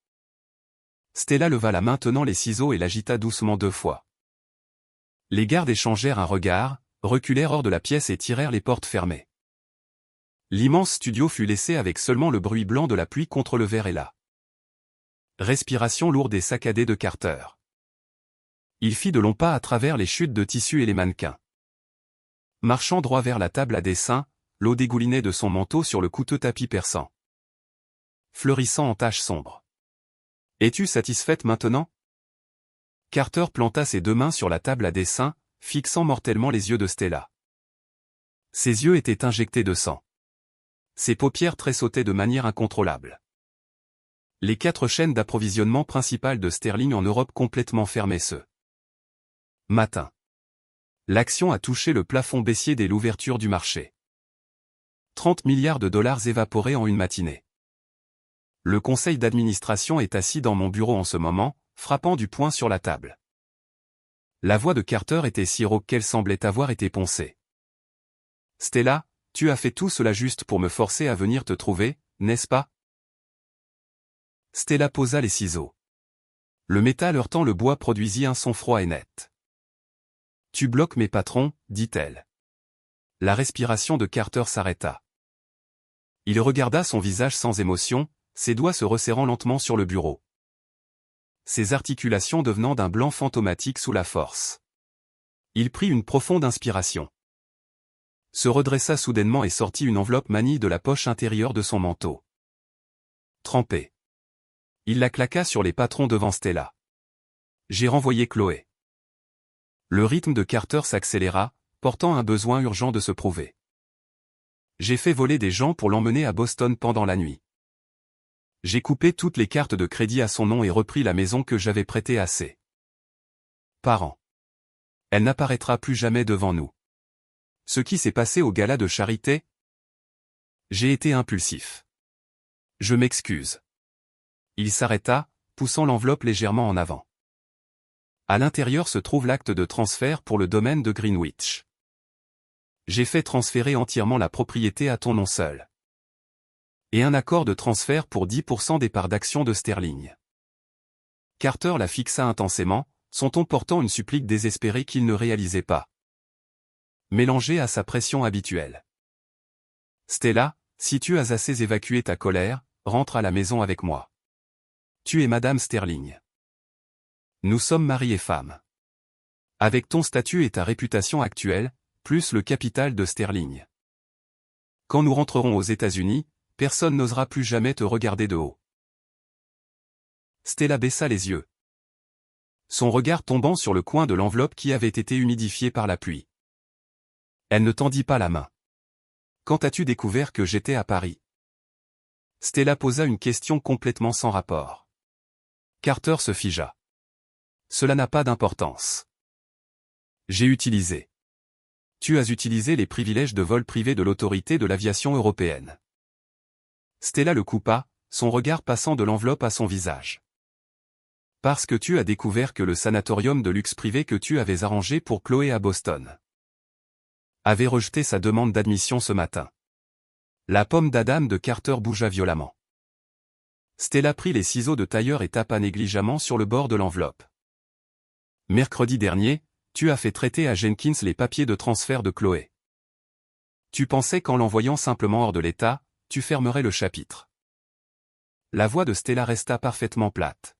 Stella leva la main tenant les ciseaux et l'agita doucement 2 fois. Les gardes échangèrent un regard, reculèrent hors de la pièce et tirèrent les portes fermées. L'immense studio fut laissé avec seulement le bruit blanc de la pluie contre le verre et la respiration lourde et saccadée de Carter. Il fit de longs pas à travers les chutes de tissu et les mannequins. Marchant droit vers la table à dessin, l'eau dégoulinait de son manteau sur le coûteux tapis perçant, fleurissant en taches sombres. « Es-tu satisfaite maintenant ?» Carter planta ses deux mains sur la table à dessin, fixant mortellement les yeux de Stella. Ses yeux étaient injectés de sang. Ses paupières tressautaient de manière incontrôlable. Les 4 chaînes d'approvisionnement principales de Sterling en Europe complètement fermées ce matin. L'action a touché le plafond baissier dès l'ouverture du marché. 30 milliards de dollars évaporés en une matinée. Le conseil d'administration est assis dans mon bureau en ce moment, frappant du poing sur la table. La voix de Carter était si rauque qu'elle semblait avoir été poncée. « Stella, tu as fait tout cela juste pour me forcer à venir te trouver, n'est-ce pas ?» Stella posa les ciseaux. Le métal heurtant le bois produisit un son froid et net. « Tu bloques mes patrons, dit-elle. La respiration de Carter s'arrêta. Il regarda son visage sans émotion, ses doigts se resserrant lentement sur le bureau. Ses articulations devenant d'un blanc fantomatique sous la force. Il prit une profonde inspiration. Se redressa soudainement et sortit une enveloppe manie de la poche intérieure de son manteau. Trempée. Il la claqua sur les patrons devant Stella. « J'ai renvoyé Chloé. » Le rythme de Carter s'accéléra, portant un besoin urgent de se prouver. « J'ai fait voler des gens pour l'emmener à Boston pendant la nuit. J'ai coupé toutes les cartes de crédit à son nom et repris la maison que j'avais prêtée à ses parents. Elle n'apparaîtra plus jamais devant nous. Ce qui s'est passé au gala de charité? J'ai été impulsif. Je m'excuse. » Il s'arrêta, poussant l'enveloppe légèrement en avant. À l'intérieur se trouve l'acte de transfert pour le domaine de Greenwich. J'ai fait transférer entièrement la propriété à ton nom seul. Et un accord de transfert pour 10% des parts d'actions de Sterling. Carter la fixa intensément, son ton portant une supplique désespérée qu'il ne réalisait pas. Mélangée à sa pression habituelle. « Stella, si tu as assez évacué ta colère, rentre à la maison avec moi. Tu es Madame Sterling. Nous sommes mari et femme. Avec ton statut et ta réputation actuelle, plus le capital de Sterling. Quand nous rentrerons aux États-Unis, personne n'osera plus jamais te regarder de haut. » Stella baissa les yeux. Son regard tombant sur le coin de l'enveloppe qui avait été humidifiée par la pluie. Elle ne tendit pas la main. « Quand as-tu découvert que j'étais à Paris ?» Stella posa une question complètement sans rapport. Carter se figea. « Cela n'a pas d'importance. J'ai utilisé. » « Tu as utilisé les privilèges de vol privé de l'autorité de l'aviation européenne. » Stella le coupa, son regard passant de l'enveloppe à son visage. « Parce que tu as découvert que le sanatorium de luxe privé que tu avais arrangé pour Chloé à Boston avait rejeté sa demande d'admission ce matin. » La pomme d'Adam de Carter bougea violemment. Stella prit les ciseaux de tailleur et tapa négligemment sur le bord de l'enveloppe. « Mercredi dernier, tu as fait traiter à Jenkins les papiers de transfert de Chloé. Tu pensais qu'en l'envoyant simplement hors de l'état, tu fermerais le chapitre. » La voix de Stella resta parfaitement plate.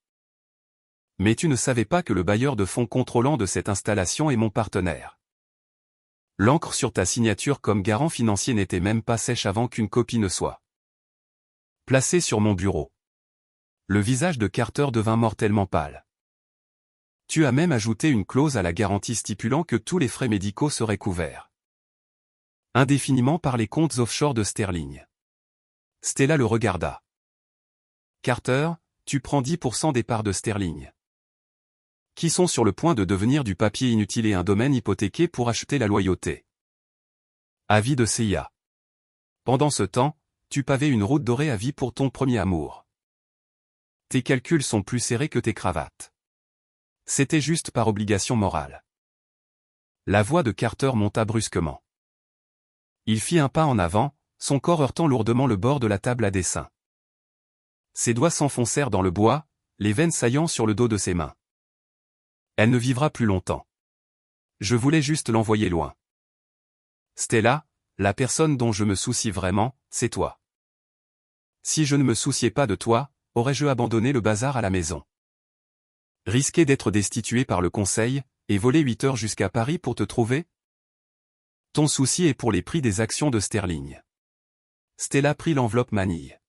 « Mais tu ne savais pas que le bailleur de fonds contrôlant de cette installation est mon partenaire. L'encre sur ta signature comme garant financier n'était même pas sèche avant qu'une copie ne soit placée sur mon bureau. » Le visage de Carter devint mortellement pâle. « Tu as même ajouté une clause à la garantie stipulant que tous les frais médicaux seraient couverts indéfiniment par les comptes offshore de Sterling. » Stella le regarda. « Carter, tu prends 10% des parts de Sterling, qui sont sur le point de devenir du papier inutile et un domaine hypothéqué pour acheter la loyauté. Avis de CIA. Pendant ce temps, tu pavais une route dorée à vie pour ton premier amour. Tes calculs sont plus serrés que tes cravates. C'était juste par obligation morale. » La voix de Carter monta brusquement. Il fit un pas en avant, son corps heurtant lourdement le bord de la table à dessin. Ses doigts s'enfoncèrent dans le bois, les veines saillant sur le dos de ses mains. « Elle ne vivra plus longtemps. Je voulais juste l'envoyer loin. » Stella, la personne dont je me soucie vraiment, c'est toi. Si je ne me souciais pas de toi, aurais-je abandonné le bazar à la maison? Risquer d'être destitué par le conseil, et voler 8 heures jusqu'à Paris pour te trouver? Ton souci est pour les prix des actions de Sterling. Stella prit l'enveloppe manille.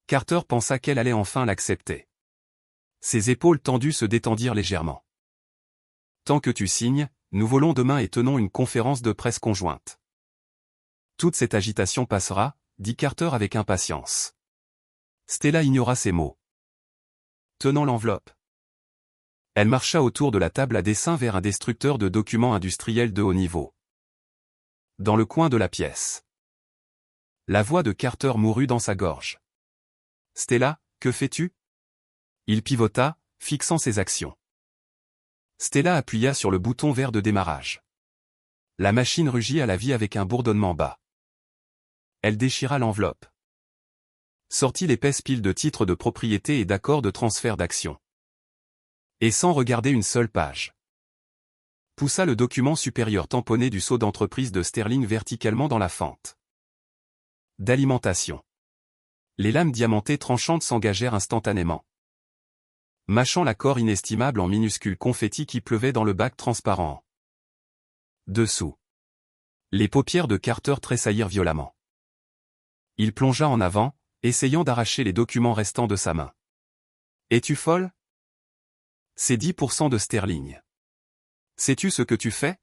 Carter pensa qu'elle allait enfin l'accepter. Ses épaules tendues se détendirent légèrement. Tant que tu signes, nous volons demain et tenons une conférence de presse conjointe. Toute cette agitation passera, dit Carter avec impatience. Stella ignora ces mots. Tenant l'enveloppe. Elle marcha autour de la table à dessin vers un destructeur de documents industriels de haut niveau. Dans le coin de la pièce. La voix de Carter mourut dans sa gorge. Stella, que fais-tu? Il pivota, fixant ses actions. Stella appuya sur le bouton vert de démarrage. La machine rugit à la vie avec un bourdonnement bas. Elle déchira l'enveloppe. Sortit l'épaisse pile de titres de propriété et d'accords de transfert d'actions. Et sans regarder une seule page. Poussa le document supérieur tamponné du sceau d'entreprise de Sterling verticalement dans la fente. D'alimentation. Les lames diamantées tranchantes s'engagèrent instantanément. Mâchant l'accord inestimable en minuscules confettis qui pleuvaient dans le bac transparent. Dessous. Les paupières de Carter tressaillirent violemment. Il plongea en avant, essayant d'arracher les documents restants de sa main. Es-tu folle? C'est 10% de Sterling. Sais-tu ce que tu fais?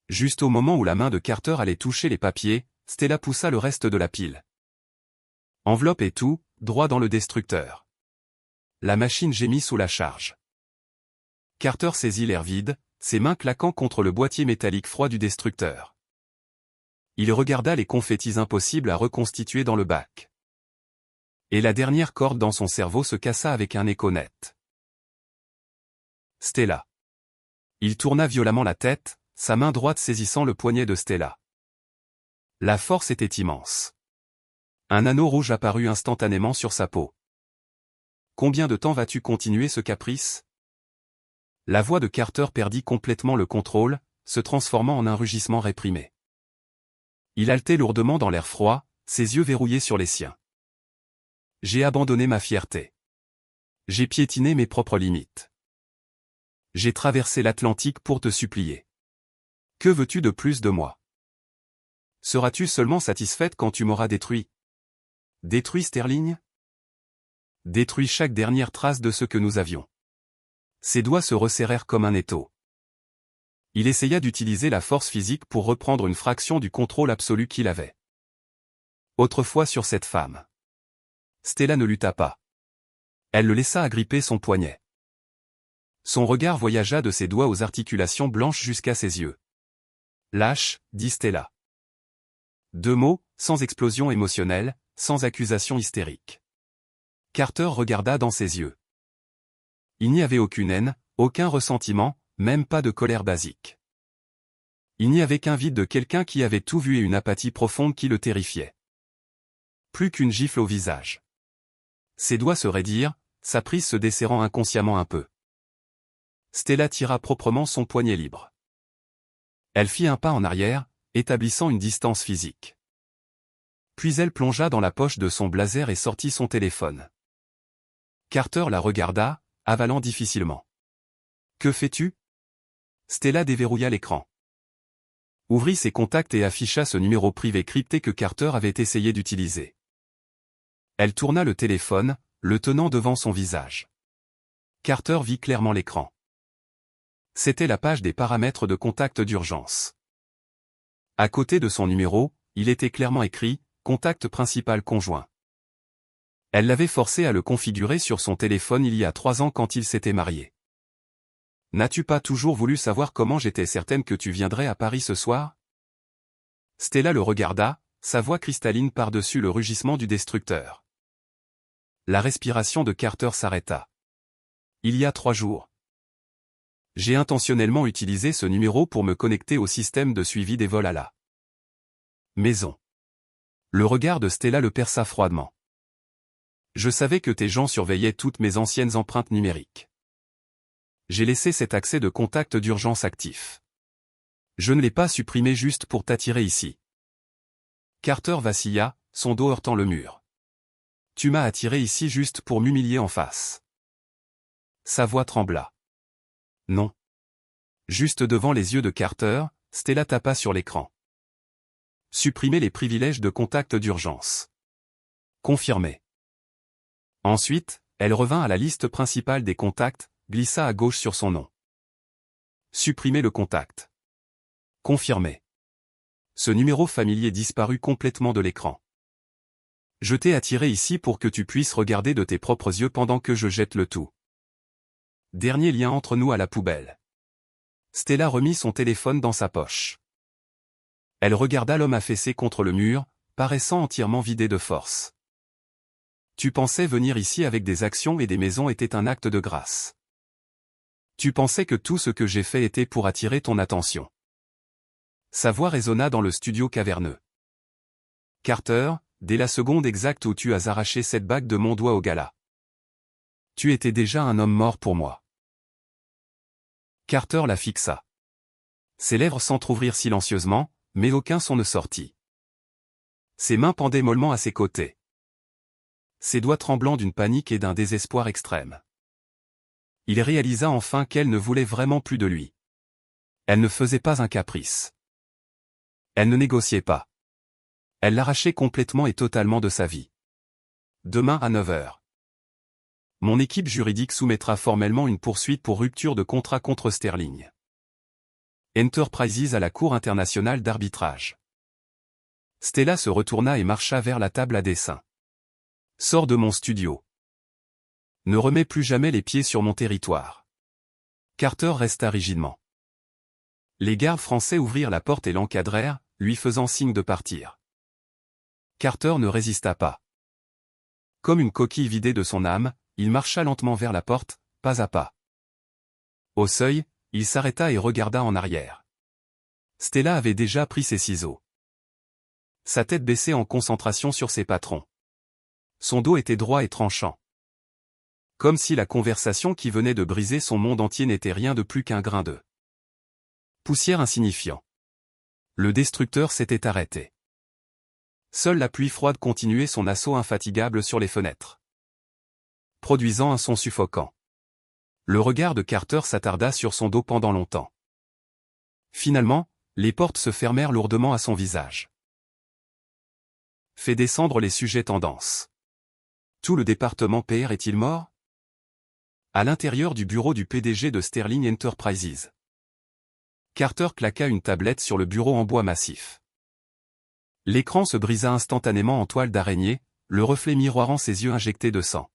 Juste au moment où la main de Carter allait toucher les papiers, Stella poussa le reste de la pile. Enveloppe et tout, droit dans le destructeur. La machine gémit sous la charge. Carter saisit l'air vide, ses mains claquant contre le boîtier métallique froid du destructeur. Il regarda les confettis impossibles à reconstituer dans le bac. Et la dernière corde dans son cerveau se cassa avec un écho net. Stella. Il tourna violemment la tête, sa main droite saisissant le poignet de Stella. La force était immense. Un anneau rouge apparut instantanément sur sa peau. Combien de temps vas-tu continuer ce caprice? La voix de Carter perdit complètement le contrôle, se transformant en un rugissement réprimé. Il haletait lourdement dans l'air froid, ses yeux verrouillés sur les siens. J'ai abandonné ma fierté. J'ai piétiné mes propres limites. J'ai traversé l'Atlantique pour te supplier. Que veux-tu de plus de moi? Seras-tu seulement satisfaite quand tu m'auras détruit? Détruit Sterling? Détruit chaque dernière trace de ce que nous avions. Ses doigts se resserrèrent comme un étau. Il essaya d'utiliser la force physique pour reprendre une fraction du contrôle absolu qu'il avait. Autrefois sur cette femme. Stella ne lutta pas. Elle le laissa agripper son poignet. Son regard voyagea de ses doigts aux articulations blanches jusqu'à ses yeux. Lâche, dit Stella. 2 mots, sans explosion émotionnelle, sans accusation hystérique. Carter regarda dans ses yeux. Il n'y avait aucune haine, aucun ressentiment, même pas de colère basique. Il n'y avait qu'un vide de quelqu'un qui avait tout vu et une apathie profonde qui le terrifiait. Plus qu'une gifle au visage. Ses doigts se raidirent, sa prise se desserrant inconsciemment un peu. Stella tira proprement son poignet libre. Elle fit un pas en arrière, établissant une distance physique. Puis elle plongea dans la poche de son blazer et sortit son téléphone. Carter la regarda, avalant difficilement. Que fais-tu? Stella déverrouilla l'écran. Ouvrit ses contacts et afficha ce numéro privé crypté que Carter avait essayé d'utiliser. Elle tourna le téléphone, le tenant devant son visage. Carter vit clairement l'écran. C'était la page des paramètres de contact d'urgence. À côté de son numéro, il était clairement écrit « Contact principal conjoint ». Elle l'avait forcé à le configurer sur son téléphone il y a 3 ans quand ils s'étaient mariés. « N'as-tu pas toujours voulu savoir comment j'étais certaine que tu viendrais à Paris ce soir ?» Stella le regarda, sa voix cristalline par-dessus le rugissement du destructeur. La respiration de Carter s'arrêta. « Il y a 3 jours. J'ai intentionnellement utilisé ce numéro pour me connecter au système de suivi des vols à la maison. » Le regard de Stella le perça froidement. Je savais que tes gens surveillaient toutes mes anciennes empreintes numériques. J'ai laissé cet accès de contact d'urgence actif. Je ne l'ai pas supprimé juste pour t'attirer ici. Carter vacilla, son dos heurtant le mur. Tu m'as attiré ici juste pour m'humilier en face. Sa voix trembla. Non. Juste devant les yeux de Carter, Stella tapa sur l'écran. Supprimer les privilèges de contact d'urgence. Confirmé. Ensuite, elle revint à la liste principale des contacts, glissa à gauche sur son nom. Supprimer le contact. Confirmé. Ce numéro familier disparut complètement de l'écran. Je t'ai attiré ici pour que tu puisses regarder de tes propres yeux pendant que je jette le tout. Dernier lien entre nous à la poubelle. Stella remit son téléphone dans sa poche. Elle regarda l'homme affaissé contre le mur, paraissant entièrement vidé de force. Tu pensais venir ici avec des actions et des maisons était un acte de grâce. Tu pensais que tout ce que j'ai fait était pour attirer ton attention. Sa voix résonna dans le studio caverneux. Carter, dès la seconde exacte où tu as arraché cette bague de mon doigt au gala. Tu étais déjà un homme mort pour moi. Carter la fixa. Ses lèvres s'entr'ouvrirent silencieusement, mais aucun son ne sortit. Ses mains pendaient mollement à ses côtés. Ses doigts tremblants d'une panique et d'un désespoir extrême. Il réalisa enfin qu'elle ne voulait vraiment plus de lui. Elle ne faisait pas un caprice. Elle ne négociait pas. Elle l'arrachait complètement et totalement de sa vie. Demain à 9 h. Mon équipe juridique soumettra formellement une poursuite pour rupture de contrat contre Sterling Enterprises à la Cour internationale d'arbitrage. Stella se retourna et marcha vers la table à dessin. Sors de mon studio. Ne remets plus jamais les pieds sur mon territoire. Carter resta rigidement. Les gardes français ouvrirent la porte et l'encadrèrent, lui faisant signe de partir. Carter ne résista pas. Comme une coquille vidée de son âme, il marcha lentement vers la porte, pas à pas. Au seuil, il s'arrêta et regarda en arrière. Stella avait déjà pris ses ciseaux. Sa tête baissait en concentration sur ses patrons. Son dos était droit et tranchant. Comme si la conversation qui venait de briser son monde entier n'était rien de plus qu'un grain de poussière insignifiant. Le destructeur s'était arrêté. Seule la pluie froide continuait son assaut infatigable sur les fenêtres, produisant un son suffocant. Le regard de Carter s'attarda sur son dos pendant longtemps. Finalement, les portes se fermèrent lourdement à son visage. Fait descendre les sujets tendances. Tout le département PR est-il mort? À l'intérieur du bureau du PDG de Sterling Enterprises. Carter claqua une tablette sur le bureau en bois massif. L'écran se brisa instantanément en toile d'araignée, le reflet miroirant ses yeux injectés de sang.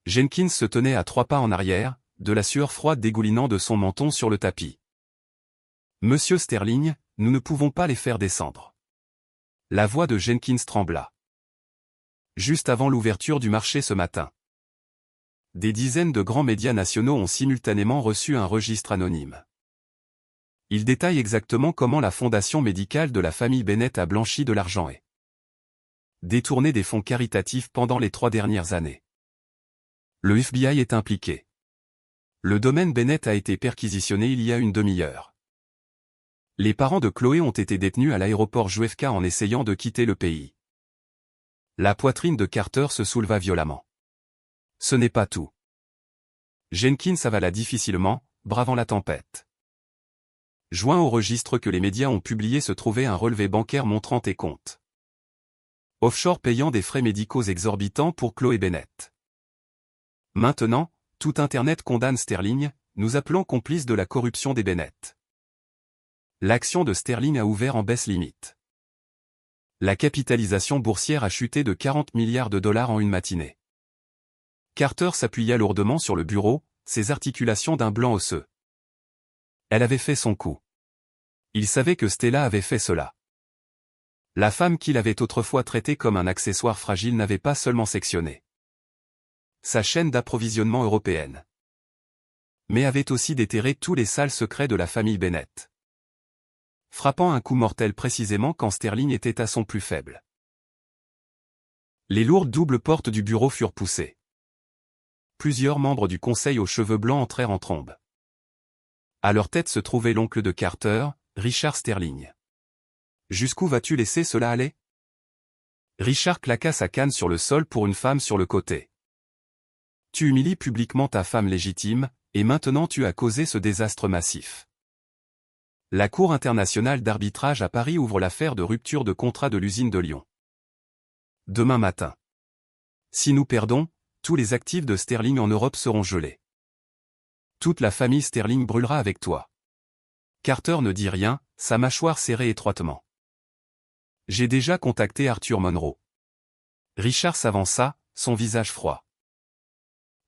Jenkins se tenait à 3 pas en arrière, de la sueur froide dégoulinant de son menton sur le tapis. Monsieur Sterling, nous ne pouvons pas les faire descendre. La voix de Jenkins trembla. Juste avant l'ouverture du marché ce matin. Des dizaines de grands médias nationaux ont simultanément reçu un registre anonyme. Il détaille exactement comment la fondation médicale de la famille Bennett a blanchi de l'argent et détourné des fonds caritatifs pendant les 3 dernières années. Le FBI est impliqué. Le domaine Bennett a été perquisitionné il y a une demi-heure. Les parents de Chloé ont été détenus à l'aéroport JFK en essayant de quitter le pays. La poitrine de Carter se souleva violemment. Ce n'est pas tout. Jenkins avala difficilement, bravant la tempête. Joint au registre que les médias ont publié se trouvait un relevé bancaire montrant tes comptes offshore payant des frais médicaux exorbitants pour Chloé Bennett. Maintenant, tout Internet condamne Sterling, nous appelons complices de la corruption des Bennett. L'action de Sterling a ouvert en baisse limite. La capitalisation boursière a chuté de 40 milliards de dollars en une matinée. Carter s'appuya lourdement sur le bureau, ses articulations d'un blanc osseux. Elle avait fait son coup. Il savait que Stella avait fait cela. La femme qu'il avait autrefois traitée comme un accessoire fragile n'avait pas seulement sectionné sa chaîne d'approvisionnement européenne, mais avait aussi déterré tous les sales secrets de la famille Bennett. Frappant un coup mortel précisément quand Sterling était à son plus faible. Les lourdes doubles portes du bureau furent poussées. Plusieurs membres du conseil aux cheveux blancs entrèrent en trombe. À leur tête se trouvait l'oncle de Carter, Richard Sterling. Jusqu'où vas-tu laisser cela aller? Richard claqua sa canne sur le sol pour une femme sur le côté. Tu humilies publiquement ta femme légitime, et maintenant tu as causé ce désastre massif. La Cour internationale d'arbitrage à Paris ouvre l'affaire de rupture de contrat de l'usine de Lyon. Demain matin. Si nous perdons, tous les actifs de Sterling en Europe seront gelés. Toute la famille Sterling brûlera avec toi. Carter ne dit rien, sa mâchoire serrée étroitement. J'ai déjà contacté Arthur Monroe. Richard s'avança, son visage froid.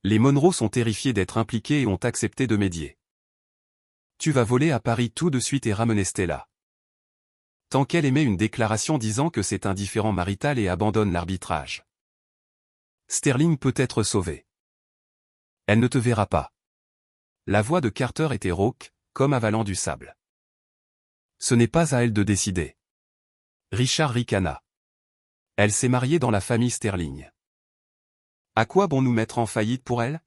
Les Monroe sont terrifiés d'être impliqués et ont accepté de médier. Tu vas voler à Paris tout de suite et ramener Stella. Tant qu'elle émet une déclaration disant que c'est un différend marital et abandonne l'arbitrage. Sterling peut être sauvé. Elle ne te verra pas. La voix de Carter était rauque, comme avalant du sable. Ce n'est pas à elle de décider. Richard ricana. Elle s'est mariée dans la famille Sterling. À quoi bon nous mettre en faillite pour elle?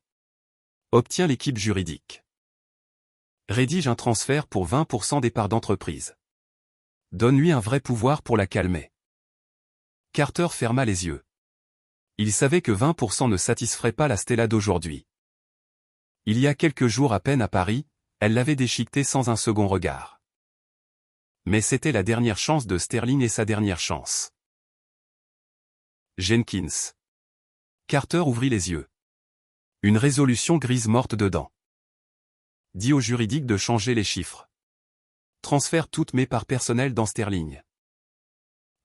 Obtiens l'équipe juridique. Rédige un transfert pour 20% des parts d'entreprise. Donne-lui un vrai pouvoir pour la calmer. Carter ferma les yeux. Il savait que 20% ne satisferait pas la Stella d'aujourd'hui. Il y a quelques jours à peine à Paris, elle l'avait déchiqueté sans un second regard. Mais c'était la dernière chance de Sterling et sa dernière chance. Jenkins. Carter ouvrit les yeux. Une résolution grise morte dedans. Dis au juridique de changer les chiffres. Transfère toutes mes parts personnelles dans Sterling.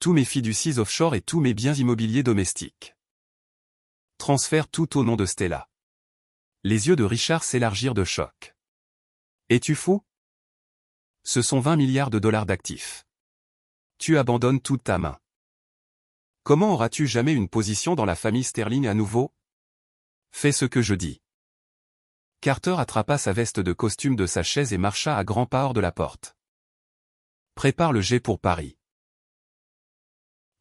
Tous mes fiducies offshore et tous mes biens immobiliers domestiques. Transfère tout au nom de Stella. Les yeux de Richard s'élargirent de choc. Es-tu fou? Ce sont 20 milliards de dollars d'actifs. Tu abandonnes toute ta main. Comment auras-tu jamais une position dans la famille Sterling à nouveau? Fais ce que je dis. Carter attrapa sa veste de costume de sa chaise et marcha à grands pas hors de la porte. Prépare le jet pour Paris.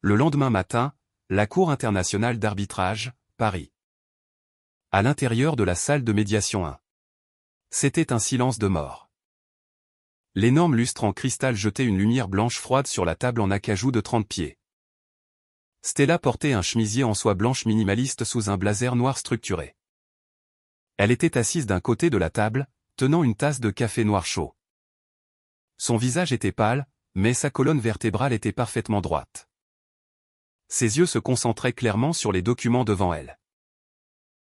Le lendemain matin, la Cour internationale d'arbitrage, Paris. À l'intérieur de la salle de médiation 1. C'était un silence de mort. L'énorme lustre en cristal jetait une lumière blanche froide sur la table en acajou de 30 pieds. Stella portait un chemisier en soie blanche minimaliste sous un blazer noir structuré. Elle était assise d'un côté de la table, tenant une tasse de café noir chaud. Son visage était pâle, mais sa colonne vertébrale était parfaitement droite. Ses yeux se concentraient clairement sur les documents devant elle.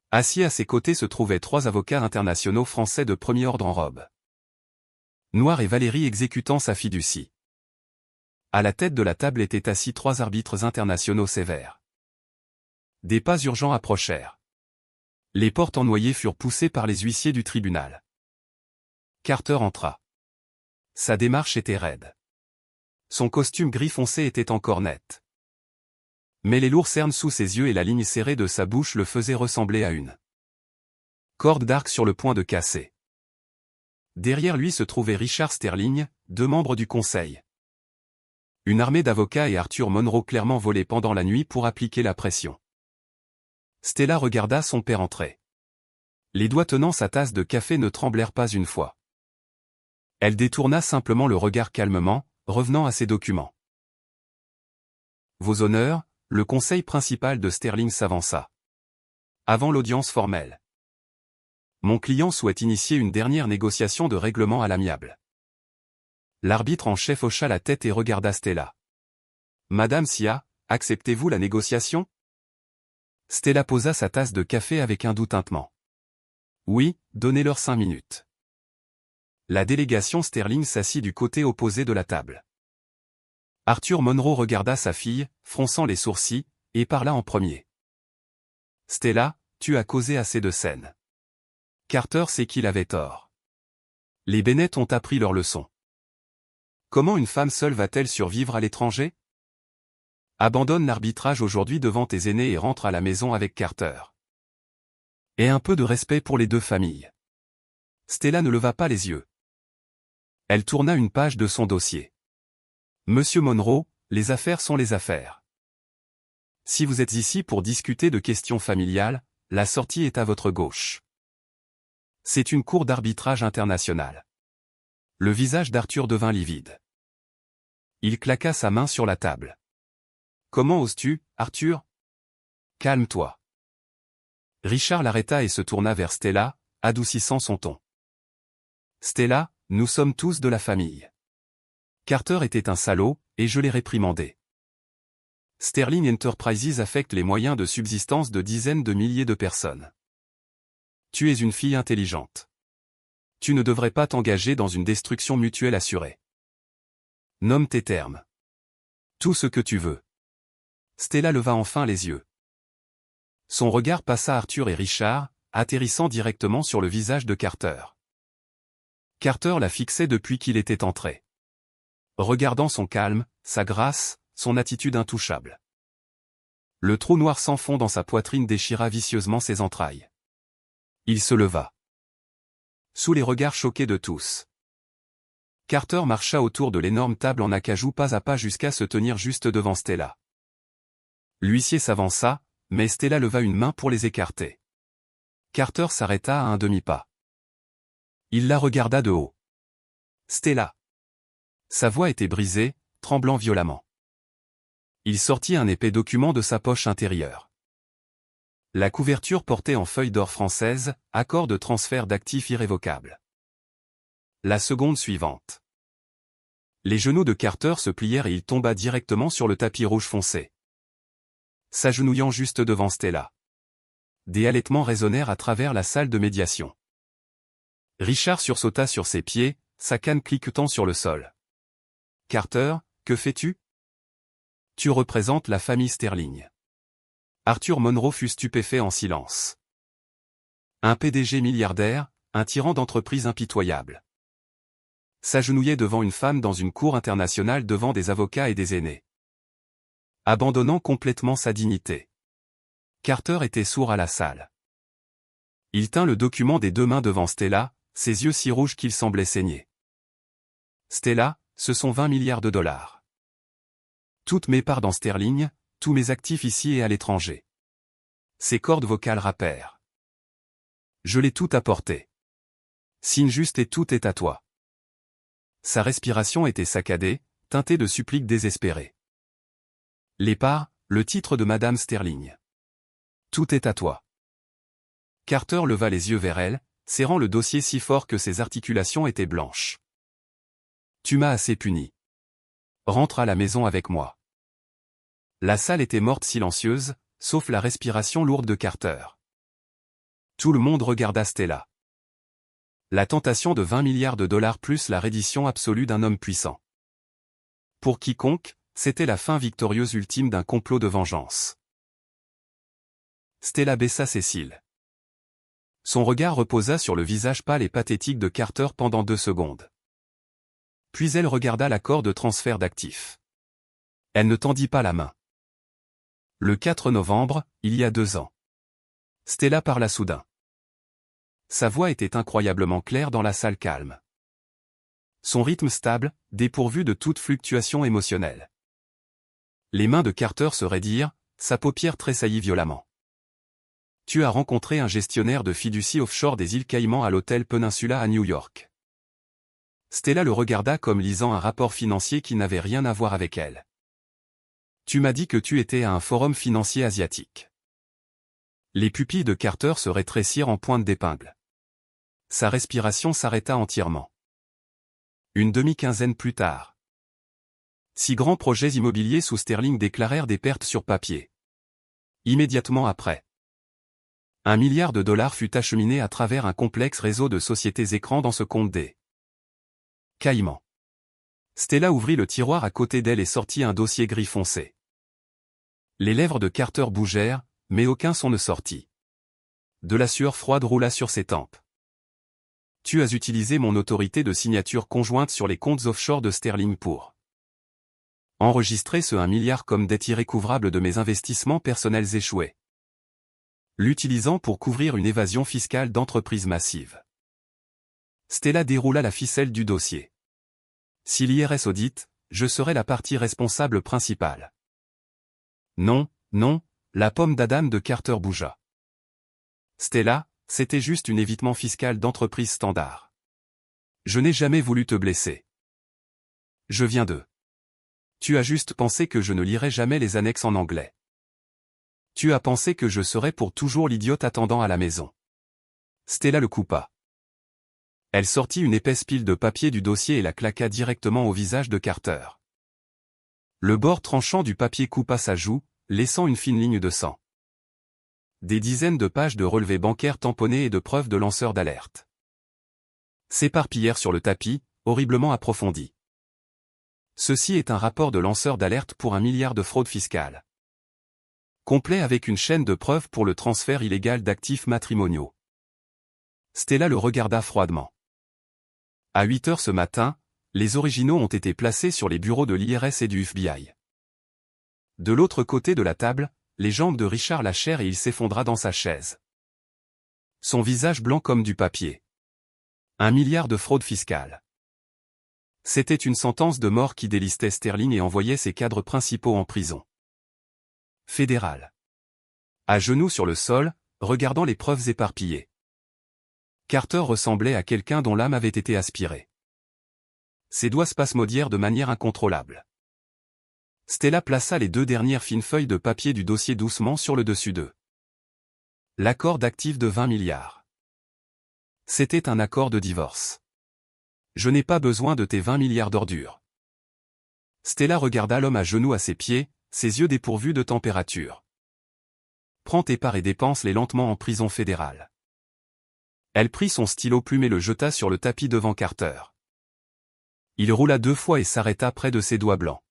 Assis à ses côtés se trouvaient 3 avocats internationaux français de premier ordre en robe noire et Valérie exécutant sa fiducie. À la tête de la table étaient assis 3 arbitres internationaux sévères. Des pas urgents approchèrent. Les portes ennoyées furent poussées par les huissiers du tribunal. Carter entra. Sa démarche était raide. Son costume gris foncé était encore net. Mais les lourds cernes sous ses yeux et la ligne serrée de sa bouche le faisaient ressembler à une corde d'arc sur le point de casser. Derrière lui se trouvait Richard Sterling, 2 membres du conseil. Une armée d'avocats et Arthur Monroe clairement volés pendant la nuit pour appliquer la pression. Stella regarda son père entrer. Les doigts tenant sa tasse de café ne tremblèrent pas une fois. Elle détourna simplement le regard calmement, revenant à ses documents. Vos honneurs, le conseil principal de Sterling s'avança. Avant l'audience formelle. Mon client souhaite initier une dernière négociation de règlement à l'amiable. L'arbitre en chef hocha la tête et regarda Stella. Madame Sia, acceptez-vous la négociation? Stella posa sa tasse de café avec un doux tintement. Oui, donnez-leur 5 minutes. La délégation Sterling s'assit du côté opposé de la table. Arthur Monroe regarda sa fille, fronçant les sourcils, et parla en premier. Stella, tu as causé assez de scènes. Carter sait qu'il avait tort. Les Bennett ont appris leur leçon. Comment une femme seule va-t-elle survivre à l'étranger? Abandonne l'arbitrage aujourd'hui devant tes aînés et rentre à la maison avec Carter. Et un peu de respect pour les 2 familles. Stella ne leva pas les yeux. Elle tourna une page de son dossier. Monsieur Monroe, les affaires sont les affaires. Si vous êtes ici pour discuter de questions familiales, la sortie est à votre gauche. C'est une cour d'arbitrage internationale. Le visage d'Arthur devint livide. Il claqua sa main sur la table. « Comment oses-tu, Arthur ? Calme-toi. » Richard l'arrêta et se tourna vers Stella, adoucissant son ton. « Stella, nous sommes tous de la famille. Carter était un salaud, et je l'ai réprimandé. Sterling Enterprises affecte les moyens de subsistance de dizaines de milliers de personnes. Tu es une fille intelligente. Tu ne devrais pas t'engager dans une destruction mutuelle assurée. Nomme tes termes. Tout ce que tu veux. » Stella leva enfin les yeux. Son regard passa Arthur et Richard, atterrissant directement sur le visage de Carter. Carter la fixait depuis qu'il était entré. Regardant son calme, sa grâce, son attitude intouchable. Le trou noir sans fond dans sa poitrine déchira vicieusement ses entrailles. Il se leva. Sous les regards choqués de tous. Carter marcha autour de l'énorme table en acajou pas à pas jusqu'à se tenir juste devant Stella. L'huissier s'avança, mais Stella leva une main pour les écarter. Carter s'arrêta à un demi-pas. Il la regarda de haut. « Stella !» Sa voix était brisée, tremblant violemment. Il sortit un épais document de sa poche intérieure. La couverture portait en feuille d'or française, accord de transfert d'actifs irrévocables. La seconde suivante. Les genoux de Carter se plièrent et il tomba directement sur le tapis rouge foncé. S'agenouillant juste devant Stella. Des halètements résonnèrent à travers la salle de médiation. Richard sursauta sur ses pieds, sa canne cliquetant sur le sol. « Carter, que fais-tu ? » »« Tu représentes la famille Sterling. » Arthur Monroe fut stupéfait en silence. Un PDG milliardaire, un tyran d'entreprise impitoyable. S'agenouillait devant une femme dans une cour internationale devant des avocats et des aînés. Abandonnant complètement sa dignité. Carter était sourd à la salle. Il tint le document des deux mains devant Stella, ses yeux si rouges qu'ils semblaient saigner. « Stella, ce sont 20 milliards de dollars. Toutes mes parts dans Sterling, tous mes actifs ici et à l'étranger. » Ses cordes vocales râpèrent. « Je l'ai tout apporté. Signe juste et tout est à toi. » Sa respiration était saccadée, teintée de suppliques désespérées. « Les parts, le titre de Madame Sterling. Tout est à toi. » Carter leva les yeux vers elle, serrant le dossier si fort que ses articulations étaient blanches. « Tu m'as assez puni. Rentre à la maison avec moi. » La salle était morte silencieuse, sauf la respiration lourde de Carter. Tout le monde regarda Stella. La tentation de 20 milliards de dollars plus la reddition absolue d'un homme puissant. Pour quiconque, c'était la fin victorieuse ultime d'un complot de vengeance. Stella baissa ses cils. Son regard reposa sur le visage pâle et pathétique de Carter pendant 2 secondes. Puis elle regarda l'accord de transfert d'actifs. Elle ne tendit pas la main. Le 4 novembre, il y a 2 ans. Stella parla soudain. Sa voix était incroyablement claire dans la salle calme. Son rythme stable, dépourvu de toute fluctuation émotionnelle. Les mains de Carter se raidirent, sa paupière tressaillit violemment. « Tu as rencontré un gestionnaire de fiducie offshore des îles Caïmans à l'hôtel Peninsula à New York. » Stella le regarda comme lisant un rapport financier qui n'avait rien à voir avec elle. « Tu m'as dit que tu étais à un forum financier asiatique. » Les pupilles de Carter se rétrécirent en pointe d'épingle. Sa respiration s'arrêta entièrement. Une demi-quinzaine plus tard. 6 grands projets immobiliers sous Sterling déclarèrent des pertes sur papier. Immédiatement après. 1 milliard de dollars fut acheminé à travers un complexe réseau de sociétés écrans dans ce compte des Caïmans. Stella ouvrit le tiroir à côté d'elle et sortit un dossier gris foncé. Les lèvres de Carter bougèrent, mais aucun son ne sortit. De la sueur froide roula sur ses tempes. « Tu as utilisé mon autorité de signature conjointe sur les comptes offshore de Sterling pour enregistrer ce 1 milliard comme dette irrécouvrable de mes investissements personnels échoués. L'utilisant pour couvrir une évasion fiscale d'entreprise massive. » Stella déroula la ficelle du dossier. « Si l'IRS audite, je serai la partie responsable principale. » Non, non, la pomme d'Adam de Carter bougea. « Stella, c'était juste un évitement fiscal d'entreprise standard. Je n'ai jamais voulu te blesser. Je viens de. Tu as juste pensé que je ne lirais jamais les annexes en anglais. Tu as pensé que je serais pour toujours l'idiote attendant à la maison. Stella le coupa. Elle sortit une épaisse pile de papier du dossier et la claqua directement au visage de Carter. Le bord tranchant du papier coupa sa joue, laissant une fine ligne de sang. Des dizaines de pages de relevés bancaires tamponnés et de preuves de lanceurs d'alerte s'éparpillèrent sur le tapis, horriblement approfondis. Ceci est un rapport de lanceur d'alerte pour 1 milliard de fraude fiscale. Complet avec une chaîne de preuves pour le transfert illégal d'actifs matrimoniaux. Stella le regarda froidement. À 8 heures ce matin, les originaux ont été placés sur les bureaux de l'IRS et du FBI. De l'autre côté de la table, les jambes de Richard lâchèrent et il s'effondra dans sa chaise. Son visage blanc comme du papier. 1 milliard de fraude fiscale. C'était une sentence de mort qui délistait Sterling et envoyait ses cadres principaux en prison fédérale. À genoux sur le sol, regardant les preuves éparpillées. Carter ressemblait à quelqu'un dont l'âme avait été aspirée. Ses doigts spasmodièrent de manière incontrôlable. Stella plaça les 2 dernières fines feuilles de papier du dossier doucement sur le dessus d'eux. L'accord d'actifs de 20 milliards. C'était un accord de divorce. Je n'ai pas besoin de tes 20 milliards d'ordures. Stella regarda l'homme à genoux à ses pieds, ses yeux dépourvus de température. Prends tes parts et dépense-les lentement en prison fédérale. Elle prit son stylo plume et le jeta sur le tapis devant Carter. Il roula 2 fois et s'arrêta près de ses doigts blancs.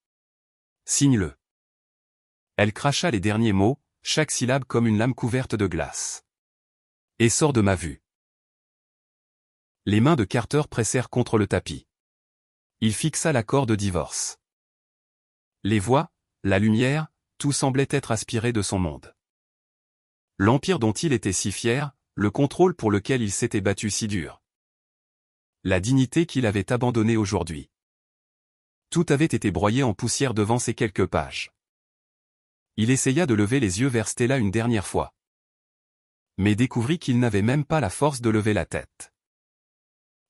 Signe-le. Elle cracha les derniers mots, chaque syllabe comme une lame couverte de glace. Et sors de ma vue. Les mains de Carter pressèrent contre le tapis. Il fixa l'accord de divorce. Les voix, la lumière, tout semblait être aspiré de son monde. L'empire dont il était si fier, le contrôle pour lequel il s'était battu si dur. La dignité qu'il avait abandonnée aujourd'hui. Tout avait été broyé en poussière devant ces quelques pages. Il essaya de lever les yeux vers Stella une dernière fois. Mais découvrit qu'il n'avait même pas la force de lever la tête.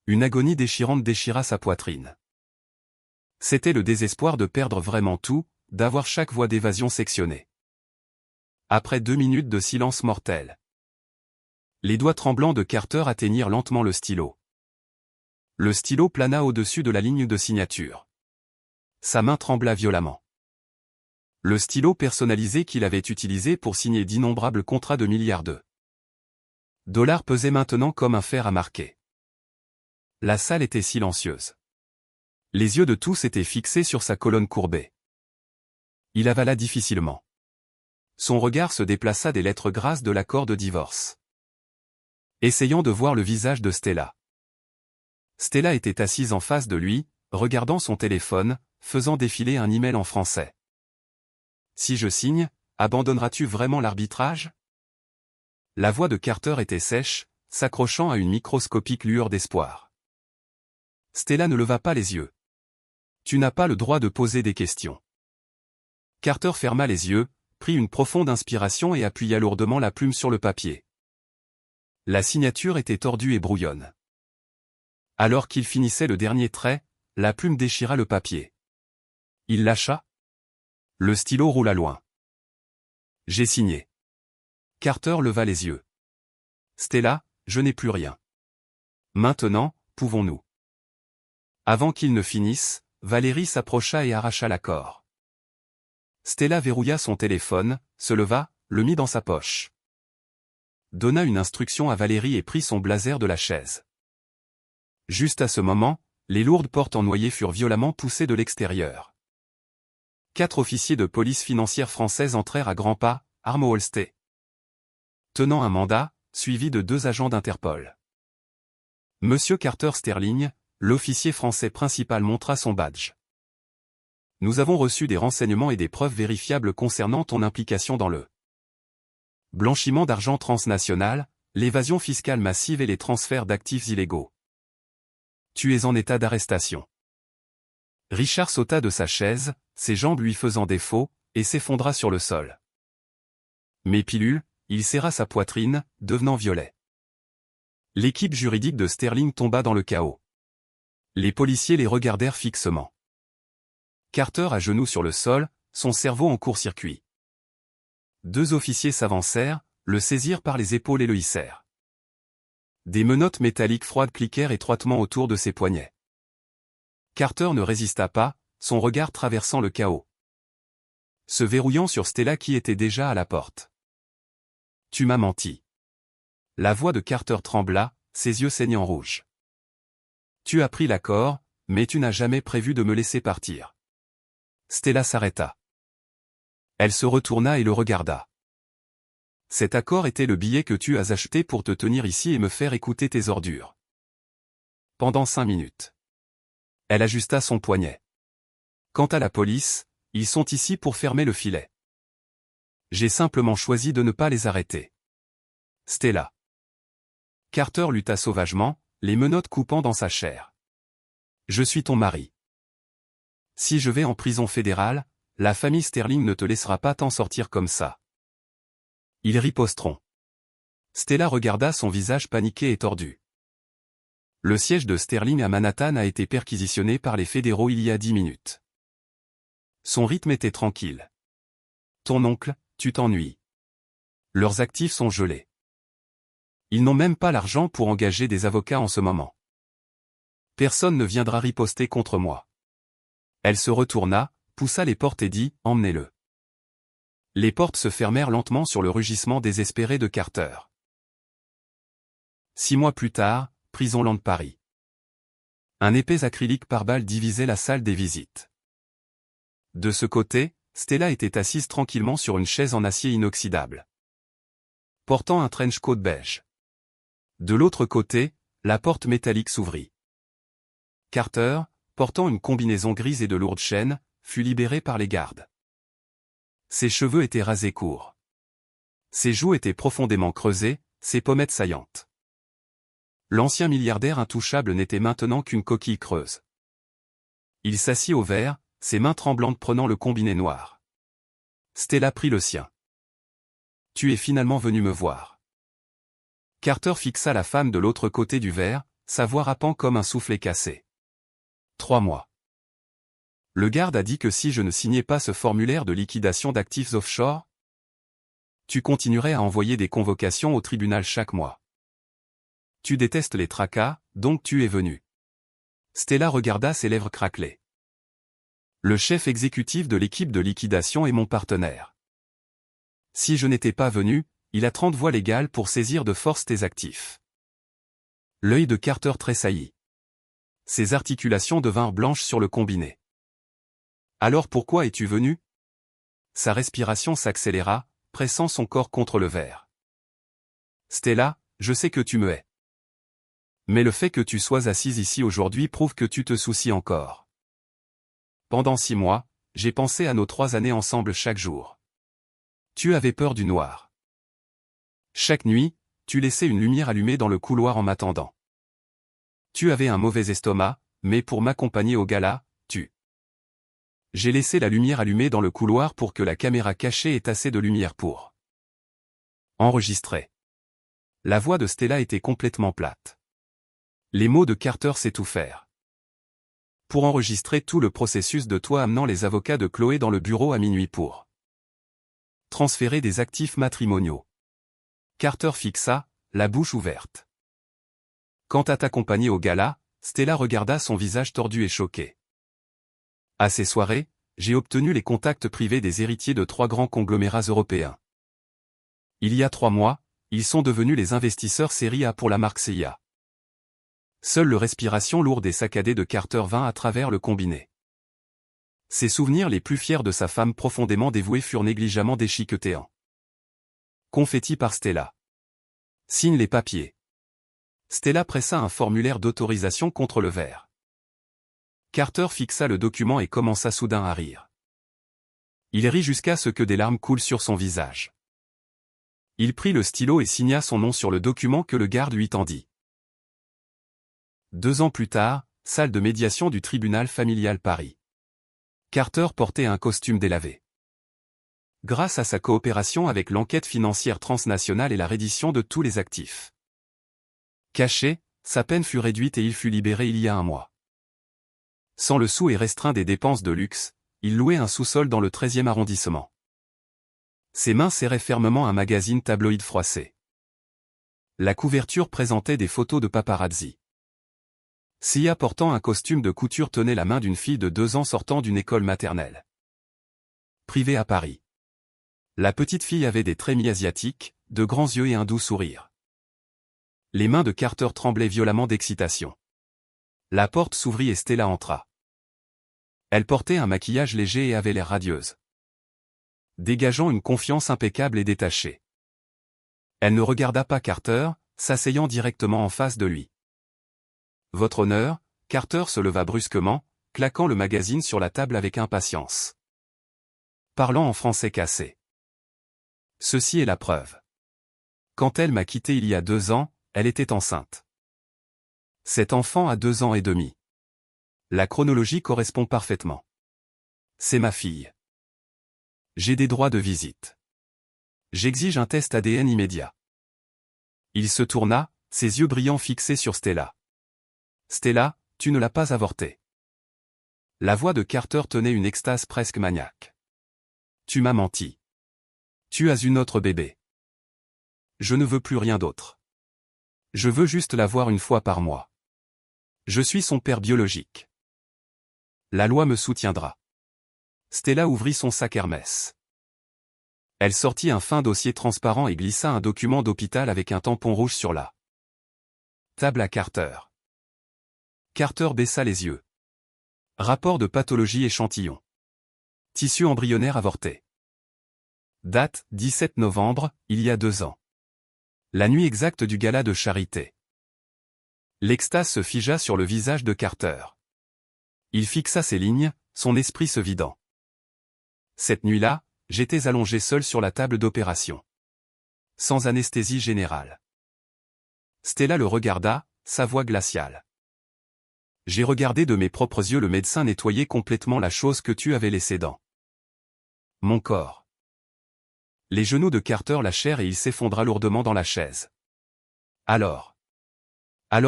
Une agonie déchirante déchira sa poitrine. C'était le désespoir de perdre vraiment tout, d'avoir chaque voie d'évasion sectionnée. Après 2 minutes de silence mortel. Les doigts tremblants de Carter atteignirent lentement le stylo. Le stylo plana au-dessus de la ligne de signature. Sa main trembla violemment. Le stylo personnalisé qu'il avait utilisé pour signer d'innombrables contrats de milliards de dollars pesait maintenant comme un fer à marquer. La salle était silencieuse. Les yeux de tous étaient fixés sur sa colonne courbée. Il avala difficilement. Son regard se déplaça des lettres grasses de l'accord de divorce. Essayant de voir le visage de Stella. Stella était assise en face de lui, regardant son téléphone, faisant défiler un email en français. Si je signe, abandonneras-tu vraiment l'arbitrage? La voix de Carter était sèche, s'accrochant à une microscopique lueur d'espoir. Stella ne leva pas les yeux. Tu n'as pas le droit de poser des questions. Carter ferma les yeux, prit une profonde inspiration et appuya lourdement la plume sur le papier. La signature était tordue et brouillonne. Alors qu'il finissait le dernier trait, la plume déchira le papier. Il lâcha. Le stylo roula loin. J'ai signé. Carter leva les yeux. Stella, je n'ai plus rien. Maintenant, pouvons-nous? Avant qu'il ne finisse, Valérie s'approcha et arracha l'accord. Stella verrouilla son téléphone, se leva, le mit dans sa poche. Donna une instruction à Valérie et prit son blazer de la chaise. Juste à ce moment, les lourdes portes en noyer furent violemment poussées de l'extérieur. 4 officiers de police financière française entrèrent à grands pas, armes holstées. Tenant un mandat, suivi de 2 agents d'Interpol. Monsieur Carter Sterling, l'officier français principal montra son badge. Nous avons reçu des renseignements et des preuves vérifiables concernant ton implication dans le blanchiment d'argent transnational, l'évasion fiscale massive et les transferts d'actifs illégaux. Tu es en état d'arrestation. Richard sauta de sa chaise, ses jambes lui faisant défaut, et s'effondra sur le sol. Mais pilule, il serra sa poitrine, devenant violet. L'équipe juridique de Sterling tomba dans le chaos. Les policiers les regardèrent fixement. Carter à genoux sur le sol, son cerveau en court-circuit. Deux officiers s'avancèrent, le saisirent par les épaules et le hissèrent. Des menottes métalliques froides cliquèrent étroitement autour de ses poignets. Carter ne résista pas, son regard traversant le chaos. Se verrouillant sur Stella qui était déjà à la porte. « Tu m'as menti. » La voix de Carter trembla, ses yeux saignant rouge. « Tu as pris l'accord, mais tu n'as jamais prévu de me laisser partir. » Stella s'arrêta. Elle se retourna et le regarda. « Cet accord était le billet que tu as acheté pour te tenir ici et me faire écouter tes ordures. » Pendant 5 minutes. Elle ajusta son poignet. « Quant à la police, ils sont ici pour fermer le filet. J'ai simplement choisi de ne pas les arrêter. » Stella. Carter lutta sauvagement, les menottes coupant dans sa chair. « Je suis ton mari. Si je vais en prison fédérale, la famille Sterling ne te laissera pas t'en sortir comme ça. » Ils riposteront. Stella regarda son visage paniqué et tordu. Le siège de Sterling à Manhattan a été perquisitionné par les fédéraux il y a 10 minutes. Son rythme était tranquille. Ton oncle, tu t'ennuies. Leurs actifs sont gelés. Ils n'ont même pas l'argent pour engager des avocats en ce moment. Personne ne viendra riposter contre moi. Elle se retourna, poussa les portes et dit « Emmenez-le ». Les portes se fermèrent lentement sur le rugissement désespéré de Carter. 6 mois plus tard, prison Land Paris. Un épais acrylique pare-balles divisait la salle des visites. De ce côté, Stella était assise tranquillement sur une chaise en acier inoxydable, portant un trench coat beige. De l'autre côté, la porte métallique s'ouvrit. Carter, portant une combinaison grise et de lourdes chaînes, fut libéré par les gardes. Ses cheveux étaient rasés courts. Ses joues étaient profondément creusées, ses pommettes saillantes. L'ancien milliardaire intouchable n'était maintenant qu'une coquille creuse. Il s'assit au verre, ses mains tremblantes prenant le combiné noir. Stella prit le sien. « Tu es finalement venu me voir. » Carter fixa la femme de l'autre côté du verre, sa voix râpant comme un soufflet cassé. 3 mois. Le garde a dit que si je ne signais pas ce formulaire de liquidation d'actifs offshore, tu continuerais à envoyer des convocations au tribunal chaque mois. Tu détestes les tracas, donc tu es venu. Stella regarda ses lèvres craquelées. Le chef exécutif de l'équipe de liquidation est mon partenaire. Si je n'étais pas venu, il a 30 voies légales pour saisir de force tes actifs. L'œil de Carter tressaillit. Ses articulations devinrent blanches sur le combiné. Alors pourquoi es-tu venu? Sa respiration s'accéléra, pressant son corps contre le verre. Stella, je sais que tu me hais. Mais le fait que tu sois assise ici aujourd'hui prouve que tu te soucies encore. Pendant 6 mois, j'ai pensé à nos 3 années ensemble chaque jour. Tu avais peur du noir. Chaque nuit, tu laissais une lumière allumée dans le couloir en m'attendant. Tu avais un mauvais estomac, mais pour m'accompagner au gala, J'ai laissé la lumière allumée dans le couloir pour que la caméra cachée ait assez de lumière pour enregistrer. La voix de Stella était complètement plate. Les mots de Carter s'étouffèrent. Pour enregistrer tout le processus de toi amenant les avocats de Chloé dans le bureau à minuit pour transférer des actifs matrimoniaux. Carter fixa, la bouche ouverte. Quant à t'accompagner au gala, Stella regarda son visage tordu et choqué. À ces soirées, j'ai obtenu les contacts privés des héritiers de 3 grands conglomérats européens. Il y a 3 mois, ils sont devenus les investisseurs série A pour la marque CIA. Seule le respiration lourde et saccadée de Carter vint à travers le combiné. Ses souvenirs les plus fiers de sa femme profondément dévouée furent négligemment déchiquetés en confetti par Stella. Signe les papiers. Stella pressa un formulaire d'autorisation contre le verre. Carter fixa le document et commença soudain à rire. Il rit jusqu'à ce que des larmes coulent sur son visage. Il prit le stylo et signa son nom sur le document que le garde lui tendit. 2 ans plus tard, salle de médiation du tribunal familial Paris. Carter portait un costume délavé. Grâce à sa coopération avec l'enquête financière transnationale et la reddition de tous les actifs cachés, sa peine fut réduite et il fut libéré il y a 1 mois. Sans le sou et restreint des dépenses de luxe, il louait un sous-sol dans le 13e arrondissement. Ses mains serraient fermement un magazine tabloïd froissé. La couverture présentait des photos de paparazzi. Sia portant un costume de couture tenait la main d'une fille de 2 ans sortant d'une école maternelle privée à Paris. La petite fille avait des traits mi-asiatiques, de grands yeux et un doux sourire. Les mains de Carter tremblaient violemment d'excitation. La porte s'ouvrit et Stella entra. Elle portait un maquillage léger et avait l'air radieuse, dégageant une confiance impeccable et détachée. Elle ne regarda pas Carter, s'asseyant directement en face de lui. « Votre honneur » Carter se leva brusquement, claquant le magazine sur la table avec impatience. Parlant en français cassé. Ceci est la preuve. Quand elle m'a quitté il y a 2 ans, elle était enceinte. Cet enfant a 2 ans et demi. La chronologie correspond parfaitement. C'est ma fille. J'ai des droits de visite. J'exige un test ADN immédiat. Il se tourna, ses yeux brillants fixés sur Stella. Stella, tu ne l'as pas avorté. La voix de Carter tenait une extase presque maniaque. Tu m'as menti. Tu as une autre bébé. Je ne veux plus rien d'autre. Je veux juste la voir une fois par mois. Je suis son père biologique. La loi me soutiendra. Stella ouvrit son sac Hermès. Elle sortit un fin dossier transparent et glissa un document d'hôpital avec un tampon rouge sur la table à Carter. Carter baissa les yeux. Rapport de pathologie échantillon. Tissu embryonnaire avorté. Date, 17 novembre, il y a 2 ans. La nuit exacte du gala de charité. L'extase se figea sur le visage de Carter. Il fixa ses lignes, son esprit se vidant. Cette nuit-là, j'étais allongé seul sur la table d'opération. Sans anesthésie générale. Stella le regarda, sa voix glaciale. J'ai regardé de mes propres yeux le médecin nettoyer complètement la chose que tu avais laissée dans mon corps. Les genoux de Carter lâchèrent et il s'effondra lourdement dans la chaise. Alors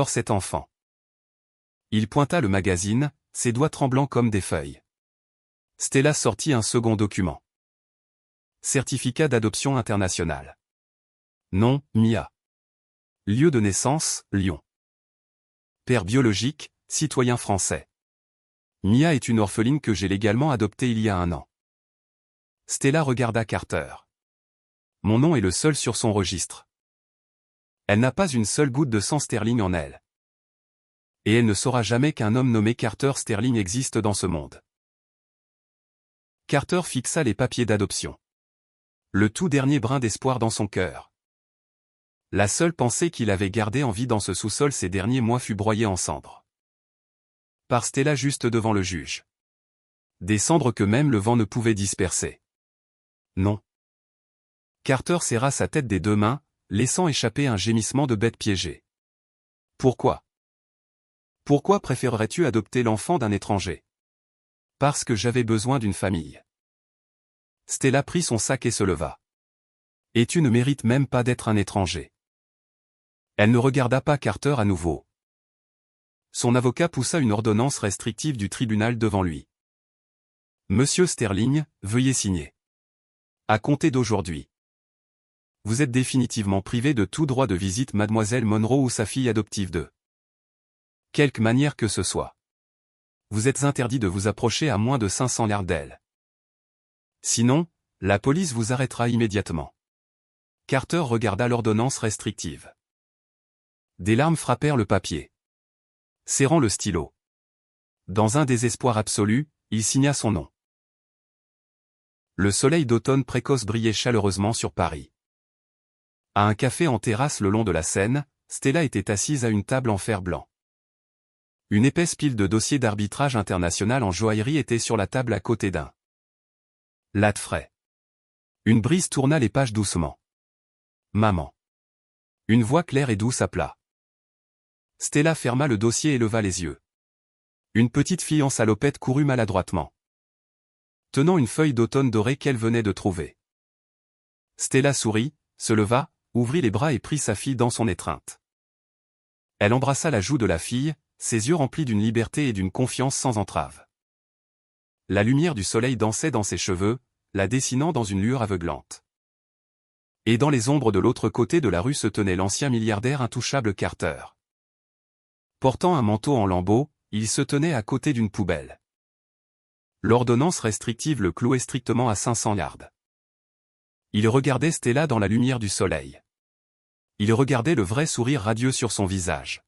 cet enfant. Il pointa le magazine, ses doigts tremblants comme des feuilles. Stella sortit un second document. Certificat d'adoption international. Nom, Mia. Lieu de naissance, Lyon. Père biologique, citoyen français. Mia est une orpheline que j'ai légalement adoptée il y a 1 an. Stella regarda Carter. Mon nom est le seul sur son registre. Elle n'a pas une seule goutte de sang Sterling en elle. Et elle ne saura jamais qu'un homme nommé Carter Sterling existe dans ce monde. Carter fixa les papiers d'adoption. Le tout dernier brin d'espoir dans son cœur. La seule pensée qu'il avait gardée en vie dans ce sous-sol ces derniers mois fut broyée en cendres. Par Stella juste devant le juge. Des cendres que même le vent ne pouvait disperser. Non. Carter serra sa tête des 2 mains, laissant échapper un gémissement de bête piégée. Pourquoi? Pourquoi préférerais-tu adopter l'enfant d'un étranger? Parce que j'avais besoin d'une famille. Stella prit son sac et se leva. Et tu ne mérites même pas d'être un étranger. Elle ne regarda pas Carter à nouveau. Son avocat poussa une ordonnance restrictive du tribunal devant lui. Monsieur Sterling, veuillez signer. À compter d'aujourd'hui. Vous êtes définitivement privé de tout droit de visite mademoiselle Monroe ou sa fille adoptive de quelque manière que ce soit. Vous êtes interdit de vous approcher à moins de 500 yards d'elle. Sinon, la police vous arrêtera immédiatement. Carter regarda l'ordonnance restrictive. Des larmes frappèrent le papier. Serrant le stylo. Dans un désespoir absolu, il signa son nom. Le soleil d'automne précoce brillait chaleureusement sur Paris. À un café en terrasse le long de la Seine, Stella était assise à une table en fer blanc. Une épaisse pile de dossiers d'arbitrage international en joaillerie était sur la table à côté d'un latte frais. Une brise tourna les pages doucement. Maman. Une voix claire et douce appela. Stella ferma le dossier et leva les yeux. Une petite fille en salopette courut maladroitement, tenant une feuille d'automne dorée qu'elle venait de trouver. Stella sourit, se leva, ouvrit les bras et prit sa fille dans son étreinte. Elle embrassa la joue de la fille, ses yeux remplis d'une liberté et d'une confiance sans entrave. La lumière du soleil dansait dans ses cheveux, la dessinant dans une lueur aveuglante. Et dans les ombres de l'autre côté de la rue se tenait l'ancien milliardaire intouchable Carter. Portant un manteau en lambeaux, il se tenait à côté d'une poubelle. L'ordonnance restrictive le clouait strictement à 500 yards. Il regardait Stella dans la lumière du soleil. Il regardait le vrai sourire radieux sur son visage.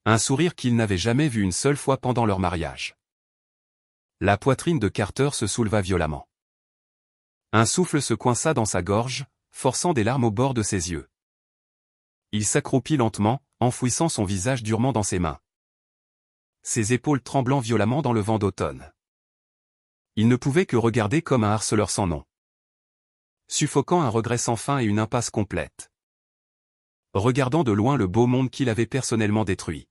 Un sourire qu'il n'avait jamais vu une seule fois pendant leur mariage. La poitrine de Carter se souleva violemment. Un souffle se coinça dans sa gorge, forçant des larmes au bord de ses yeux. Il s'accroupit lentement, enfouissant son visage durement dans ses mains. Ses épaules tremblant violemment dans le vent d'automne. Il ne pouvait que regarder comme un harceleur sans nom. Suffoquant un regret sans fin et une impasse complète. Regardant de loin le beau monde qu'il avait personnellement détruit.